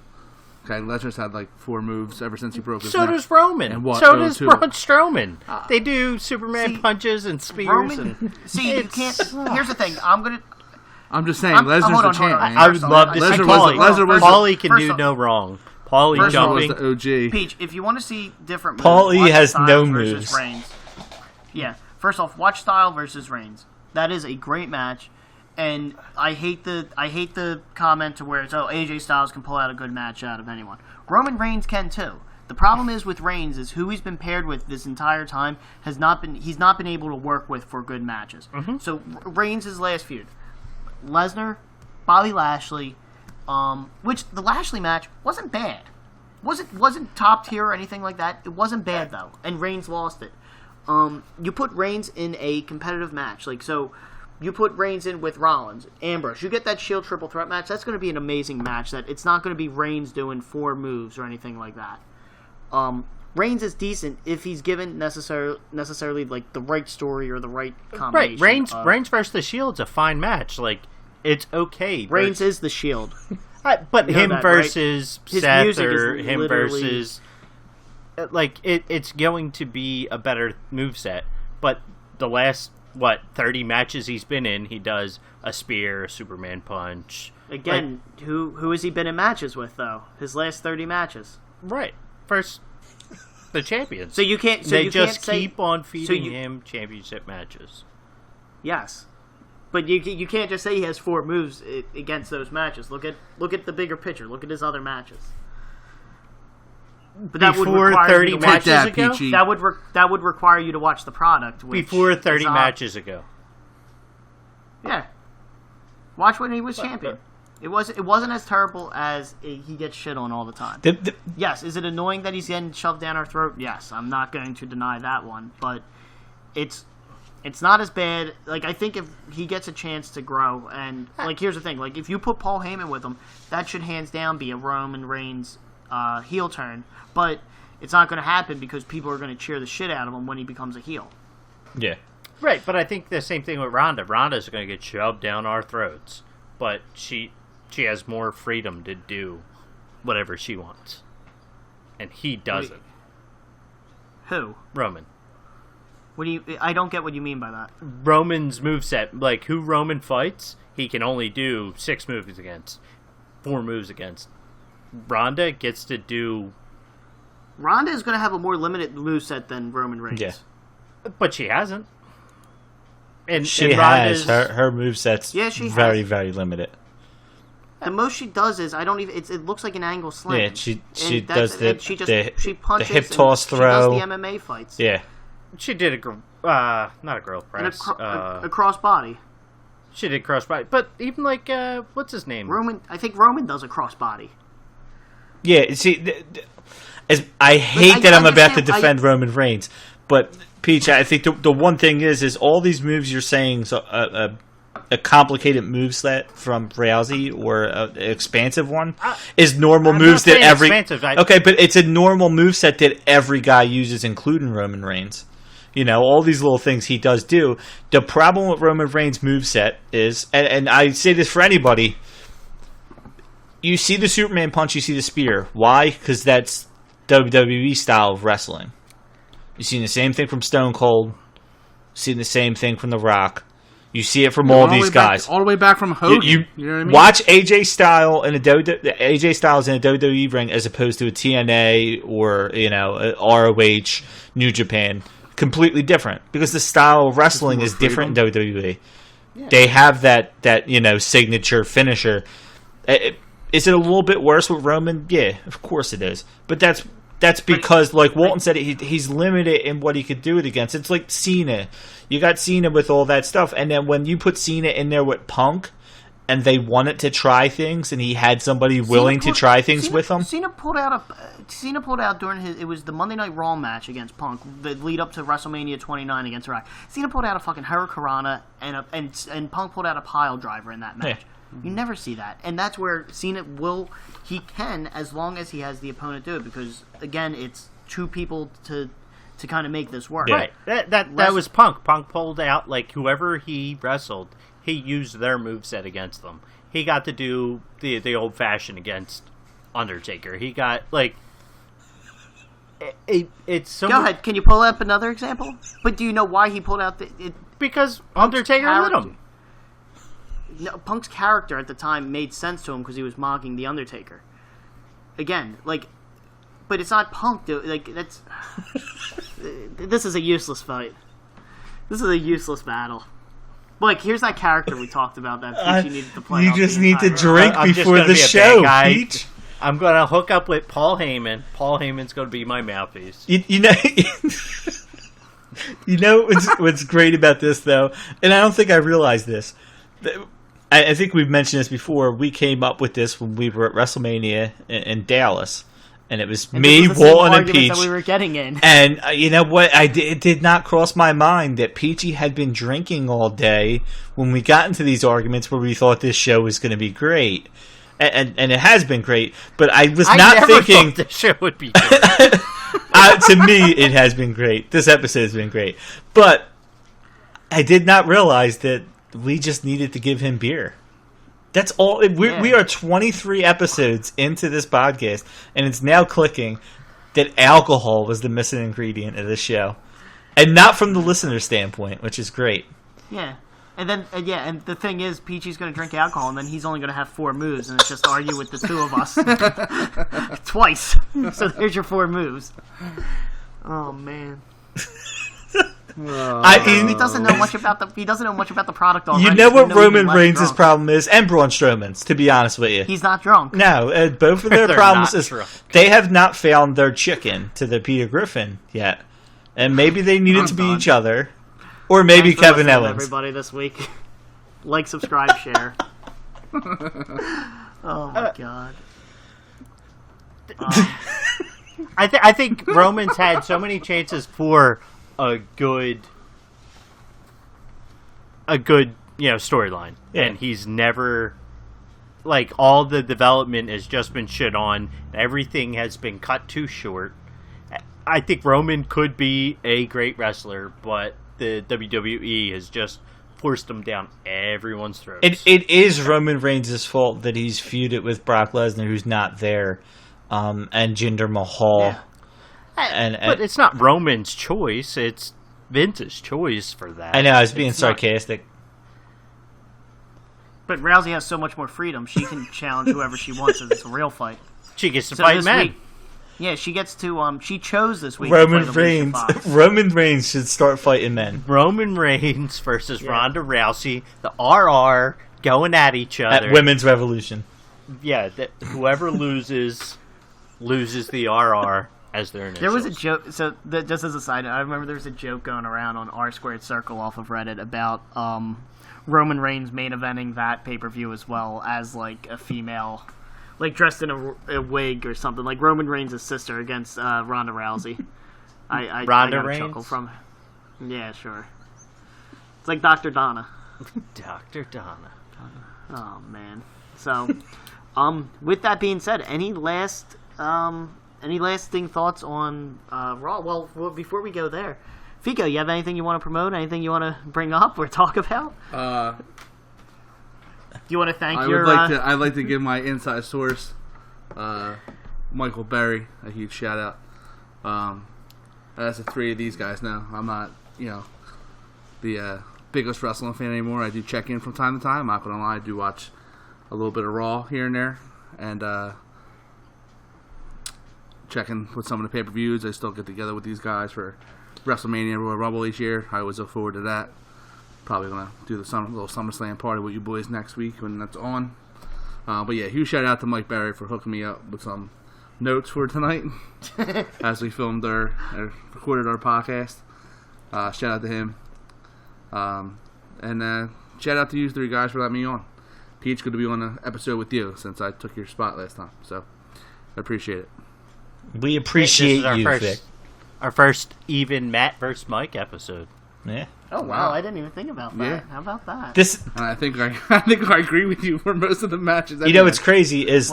Okay, Lesnar's had like 4 moves ever since he broke his neck. So does Roman. And what? So does Braun Strowman. They do Superman see, punches and spears. Roman, you can't. Here's the thing. I'm just saying, Lesnar's the champ, man. I would love to see Paulie can do no wrong. Paulie jumping. Was the OG. Peach, if you want to see different moves, Paulie has no moves. moves. Reigns. Yeah. First off, watch Style versus Reigns. That is a great match. And I hate the comment to where it's AJ Styles can pull out a good match out of anyone. Roman Reigns can too. The problem is with Reigns is who he's been paired with this entire time he's not been able to work with for good matches. Mm-hmm. So Reigns' last feud, Lesnar, Bobby Lashley, which the Lashley match wasn't bad. Wasn't top tier or anything like that. It wasn't bad though, and Reigns lost it. You put Reigns in a competitive match, you put Reigns in with Rollins, Ambrose. You get that Shield triple threat match. That's going to be an amazing match. That it's not going to be Reigns doing 4 moves or anything like that. Reigns is decent if he's given necessarily like the right story or the right combination. Right, Reigns versus the Shield's a fine match. Like it's okay. Reigns is the Shield. But him versus right? Seth or him versus it's going to be a better moveset. But the last 30 matches he's been in, he does a spear, a Superman punch. Again, who has he been in matches with though? His last 30 matches. Right. First the champions. So you can't keep on feeding him championship matches. Yes. But you can't just say he has 4 moves against those matches. Look at the bigger picture. Look at his other matches. But that before would require 30 matches ago? That would require you to watch the product. Before 30 matches ago. Yeah. Watch when he was champion. It wasn't as terrible as he gets shit on all the time. Yes, is it annoying that he's getting shoved down our throat? Yes, I'm not going to deny that one. But it's not as bad. Like, I think if he gets a chance to grow, and here's the thing: if you put Paul Heyman with him, that should hands down be a Roman Reigns heel turn. But it's not going to happen because people are going to cheer the shit out of him when he becomes a heel. Yeah. Right, but I think the same thing with Ronda. Ronda's going to get shoved down our throats, but she has more freedom to do whatever she wants, and he doesn't. Who? Roman. I don't get what you mean by that. Roman's moveset, who Roman fights, he can only do 6 moves against, 4 moves against. Ronda gets to do. Ronda is going to have a more limited moveset than Roman Reigns. Yeah. But she hasn't. And she has. Her moveset's very, very limited. The most she does is it looks like an angle slam. Yeah, she does she punches the hip toss throw. She does the MMA fights. Yeah. She did not a girl press. A cross body. She did cross body. But even what's his name? Roman. I think Roman does a cross body. Yeah, see, I hate that I'm about to defend Roman Reigns, but Peach, I think the one thing is all these moves you're saying, so a complicated moveset from Rousey or an expansive one is normal moves that every okay, but it's a normal moveset that every guy uses, including Roman Reigns. All these little things he does do. The problem with Roman Reigns' moveset is, and I say this for anybody. You see the Superman punch, you see the spear. Why? Because that's WWE style of wrestling. You've seen the same thing from Stone Cold. You've seen the same thing from The Rock. You see it from all these guys. All the way back from Hogan. You know what I mean? Watch AJ Styles in a WWE ring as opposed to a TNA or a ROH New Japan. Completely different because the style of wrestling is different in WWE. Yeah. They have that signature finisher. Is it a little bit worse with Roman? Yeah, of course it is. But that's because, like Walton said, he's limited in what he could do it against. It's like Cena. You got Cena with all that stuff, and then when you put Cena in there with Punk, and they wanted to try things, and he had somebody willing to try things with him. Cena pulled out during it was the Monday Night Raw match against Punk, the lead up to WrestleMania 29 against Rock. Cena pulled out a fucking Hurricanrana, and Punk pulled out a pile driver in that match. Yeah. You never see that, and that's where Cena he can, as long as he has the opponent do it, because again, it's two people to kind of make this work. Yeah. Right. That was Punk. Punk pulled out, like, whoever he wrestled, he used their moveset against them. He got to do the old fashioned against Undertaker. He got, like, it's so. Go ahead. Can you pull up another example? But do you know why he pulled out because Undertaker lit him. No, Punk's character at the time made sense to him because he was mocking the Undertaker. Again, like, but it's not Punk. Like, that's this is a useless fight. This is a useless battle. Like, here's that character we talked about that Peachy needed to play. You just need to drink before the show, Peach. I'm going to hook up with Paul Heyman. Paul Heyman's going to be my mouthpiece. You know what's great about this, though? And I don't think I realized this. I think we've mentioned this before. We came up with this when we were at WrestleMania in Dallas. And it was me, Walton, and Peach. That we were getting in. And you know what? It did not cross my mind that Peachy had been drinking all day when we got into these arguments where we thought this show was going to be great. And it has been great. But I was not thinking this show would be great. To me, it has been great. This episode has been great. But I did not realize that we just needed to give him beer. That's all. We are 23 episodes into this podcast, and it's now clicking that alcohol was the missing ingredient of this show, and not from the listener standpoint, which is great. Yeah, and then and the thing is, Peachy's going to drink alcohol, and then he's only going to have 4 moves, and it's just argue with the two of us twice. So there's your 4 moves. Oh man. He doesn't know much about the product already. You know what Roman Reigns' problem is, and Braun Strowman's, to be honest with you. He's not drunk. No, both of their problems is they have not found their chicken to the Peter Griffin yet. And maybe they need it to be each other. Or maybe Kevin Owens. Everybody this week. Like, subscribe, share. Oh my god. I think Roman's had so many chances for a good storyline, and he's never, like, all the development has just been shit on. Everything has been cut too short. I think Roman could be a great wrestler, but the WWE has just forced him down everyone's throats. It is Roman Reigns' fault that he's feuded with Brock Lesnar, who's not there, and Jinder Mahal. Yeah. But it's not Roman's choice. It's Vince's choice for that. I know, I was being sarcastic. But Rousey has so much more freedom. She can challenge whoever she wants if it's a real fight. She gets to fight men. Yeah, she gets to. She chose this week. Roman Reigns. Roman Reigns should start fighting men. Roman Reigns versus Ronda Rousey. The RR going at each other at Women's Revolution. Yeah, whoever loses the RR. As their initials. There was a joke, so just as a side note, I remember there was a joke going around on R² Circle off of Reddit about Roman Reigns main eventing that pay-per-view as well as, like, a female, like, dressed in a wig or something, like Roman Reigns' sister against Ronda Rousey. I got a chuckle from. Yeah, sure. It's like Dr. Donna. Dr. Donna. Oh, man. So, with that being said, any lasting thoughts on Raw? Well, before we go there, Ficco, you have anything you want to promote? Anything you want to bring up or talk about? Do you want to thank I'd like to give my inside source, Michael Berry, a huge shout out. as the three of these guys know, I'm not, the biggest wrestling fan anymore. I do check in from time to time. I'm not going to lie. I do watch a little bit of Raw here and there. And checking with some of the pay-per-views. I still get together with these guys for WrestleMania Royal Rumble each year. I always look forward to that. Probably going to do the little SummerSlam party with you boys next week when that's on. But yeah, huge shout out to Mike Barry for hooking me up with some notes for tonight as we filmed recorded our podcast. Shout out to him. And shout out to you three guys for letting me on. Peach, good to be on an episode with you since I took your spot last time. So I appreciate it. We appreciate you, Vic. Our first even Matt versus Mike episode. Yeah. Oh wow! I didn't even think about that. Yeah. How about that? And I think I agree with you for most of the matches. You know what's crazy is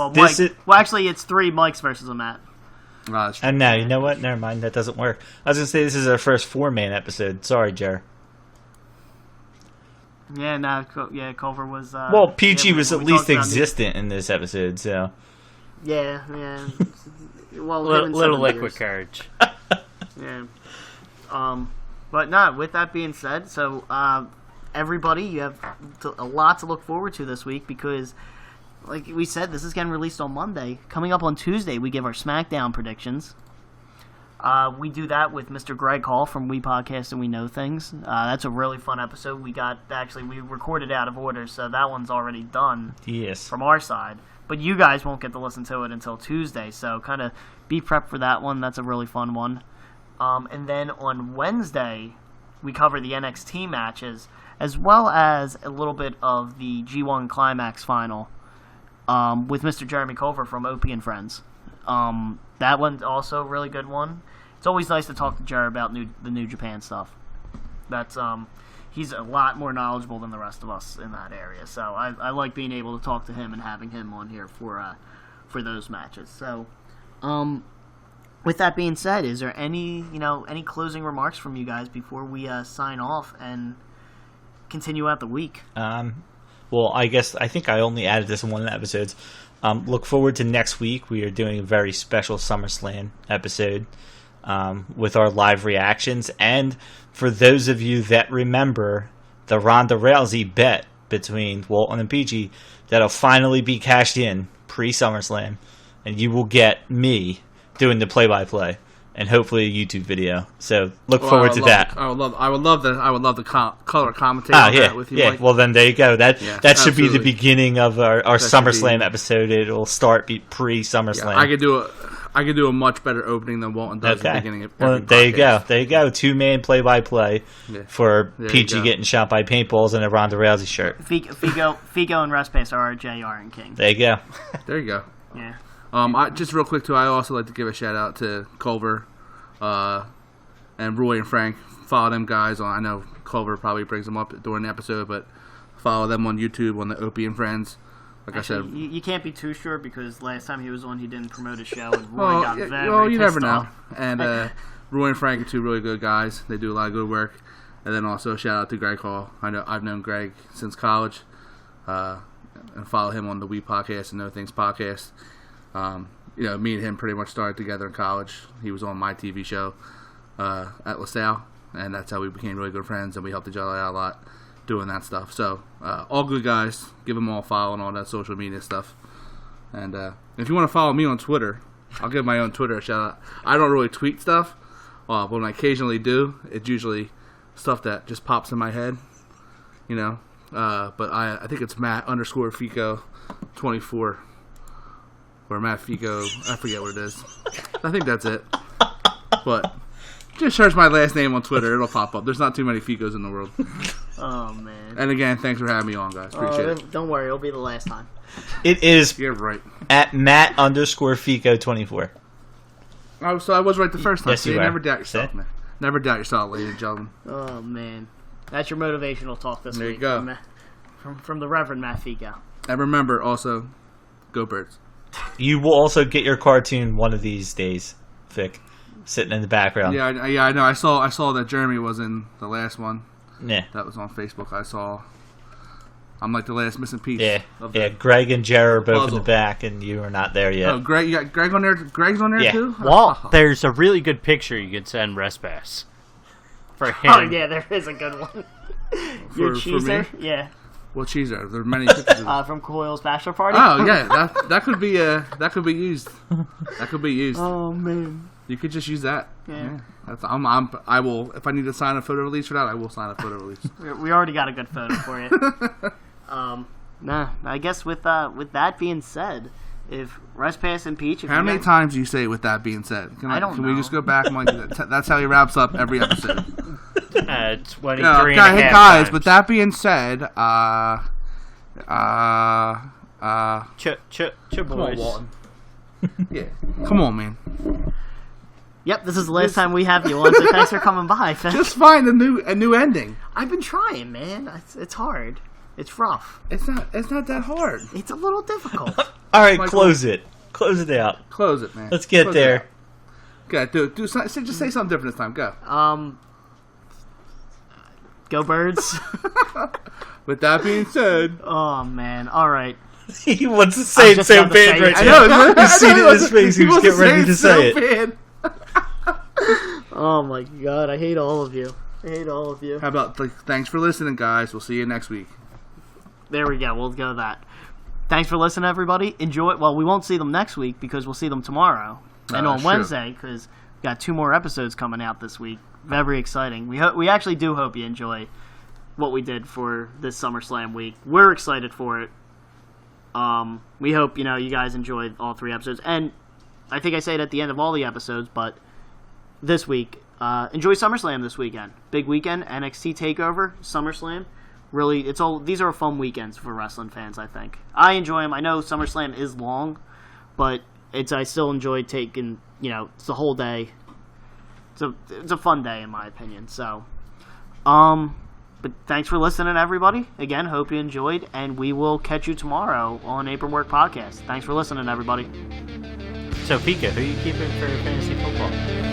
actually it's 3 Mikes versus a Matt. And now you know what? Never mind. That doesn't work. I was gonna say this is our first 4-man episode. Sorry, Jer. Yeah, Culver was. Well, Peachy was at least existent in this episode, so. Yeah. Well, little liquid courage. Yeah. But no, with that being said, so everybody, you have a lot to look forward to this week because, like we said, this is getting released on Monday. Coming up on Tuesday, we give our SmackDown predictions. We do that with Mr. Greg Hall from We Podcast and We Know Things. That's a really fun episode. We recorded out of order, so that one's already done. Yes. From our side. But you guys won't get to listen to it until Tuesday, so kind of be prepped for that one. That's a really fun one. And then on Wednesday, we cover the NXT matches, as well as a little bit of the G1 Climax final with Mr. Jeremy Culver from Opie and Friends. That one's also a really good one. It's always nice to talk to Jerry about the New Japan stuff. That's he's a lot more knowledgeable than the rest of us in that area. So I like being able to talk to him and having him on here for those matches. So, with that being said, is there any closing remarks from you guys before we sign off and continue out the week? Well, I think I only added this in one of the episodes. Look forward to next week. We are doing a very special SummerSlam episode with our live reactions. And for those of you that remember the Ronda Rousey bet between Walton and Peachy, that'll finally be cashed in pre-SummerSlam. And you will get me doing the play-by-play and hopefully a YouTube video. So look forward to that. I would love the color commentator with you. Yeah. Mike. Well, then there you go. That should absolutely be the beginning of our SummerSlam episode. It'll start pre-SummerSlam. Yeah, I could do a much better opening than Walton does at the beginning of every podcast. There you go. 2-man play-by-play for Peachy getting shot by paintballs in a Ronda Rousey shirt. Figo and Respace are JR and King. There you go. There you go. Yeah. Just real quick too, I also like to give a shout out to Culver, and Roy and Frank. Follow them guys on. I know Culver probably brings them up during the episode, but follow them on YouTube on the Opie and Friends. Like I said, you can't be too sure because last time he was on, he didn't promote his show, and Roy got very you pissed never know. off. And Roy and Frank are two really good guys. They do a lot of good work. And then also a shout out to Greg Hall. I've known Greg since college, and follow him on the We Podcast and Know Things podcast. Me and him pretty much started together in college. He was on my TV show at LaSalle, and that's how we became really good friends, and we helped each other out a lot doing that stuff. So, all good guys. Give them all a follow and all that social media stuff. And if you want to follow me on Twitter, I'll give my own Twitter a shout out. I don't really tweet stuff, but when I occasionally do, it's usually stuff that just pops in my head, But I think it's Matt_Ficco24. Or Matt Ficco, I forget what it is. I think that's it. But just search my last name on Twitter, it'll pop up. There's not too many Ficos in the world. Oh, man. And again, thanks for having me on, guys. Appreciate it. Don't worry, it'll be the last time. It is You're right. at Matt_Ficco24. Oh, so I was right the first time. Yes, you are. Never doubt yourself, man. Never doubt yourself, ladies and gentlemen. Oh, man. That's your motivational talk this week. There you go. From the Reverend Matt Ficco. And remember, also, go Birds. You will also get your cartoon one of these days, Vic, sitting in the background. Yeah, I know. I saw that Jeremy was in the last one. Yeah. That was on Facebook. I saw. I'm like the last missing piece. Yeah. Greg and Jer are both in the back, and you are not there yet. Oh, Greg, you got Greg on there. Greg's on there too. Well, there's a really good picture you can send Respass for him. Oh yeah, there is a good one. Your cheeser, yeah. What cheeser? There are many pictures. From Coil's bachelor party. Oh yeah, that could be used. That could be used. Oh man. You could just use that. Yeah. I will. If I need to sign a photo release for that, I will sign a photo release. We already got a good photo for you. Nah. I guess with that being said, if Respass and Peach, how many times do you say "with that being said"? I don't know. Can we just go back? That's how he wraps up every episode. 23 hey guys. With that being said, boys. Come on, Walton. Yeah, come on, man. Yep, this is the last time we have you on, so thanks for coming by. Just find a new ending. I've been trying, man. It's hard. It's rough. It's not that hard. It's a little difficult. All right, close it. Close it out. Close it, man. Let's get there. Okay, just say something different this time. Go. Go Birds. With that being said, oh man. All right. He wants to say it so bad right now. I know. You've seen it in his face. He was getting ready to say it. Oh my god, I hate all of you. How about thanks for listening, guys. We'll see you next week. There we go. We'll go with that. Thanks for listening, everybody. Enjoy it. Well, we won't see them next week because we'll see them tomorrow and on Wednesday because we got 2 more episodes coming out this week. Very exciting. We actually do hope you enjoy what we did for this SummerSlam week. We're excited for it. We hope you guys enjoyed all 3 episodes, and I think I say it at the end of all the episodes, but this week, enjoy SummerSlam this weekend. Big weekend, NXT TakeOver, SummerSlam. Really, these are fun weekends for wrestling fans, I think. I enjoy them. I know SummerSlam is long, but I still enjoy taking, it's the whole day. It's a fun day, in my opinion. So, but thanks for listening, everybody. Again, hope you enjoyed, and we will catch you tomorrow on Apron Work Podcast. Thanks for listening, everybody. So, Pika, who are you keeping for fantasy football?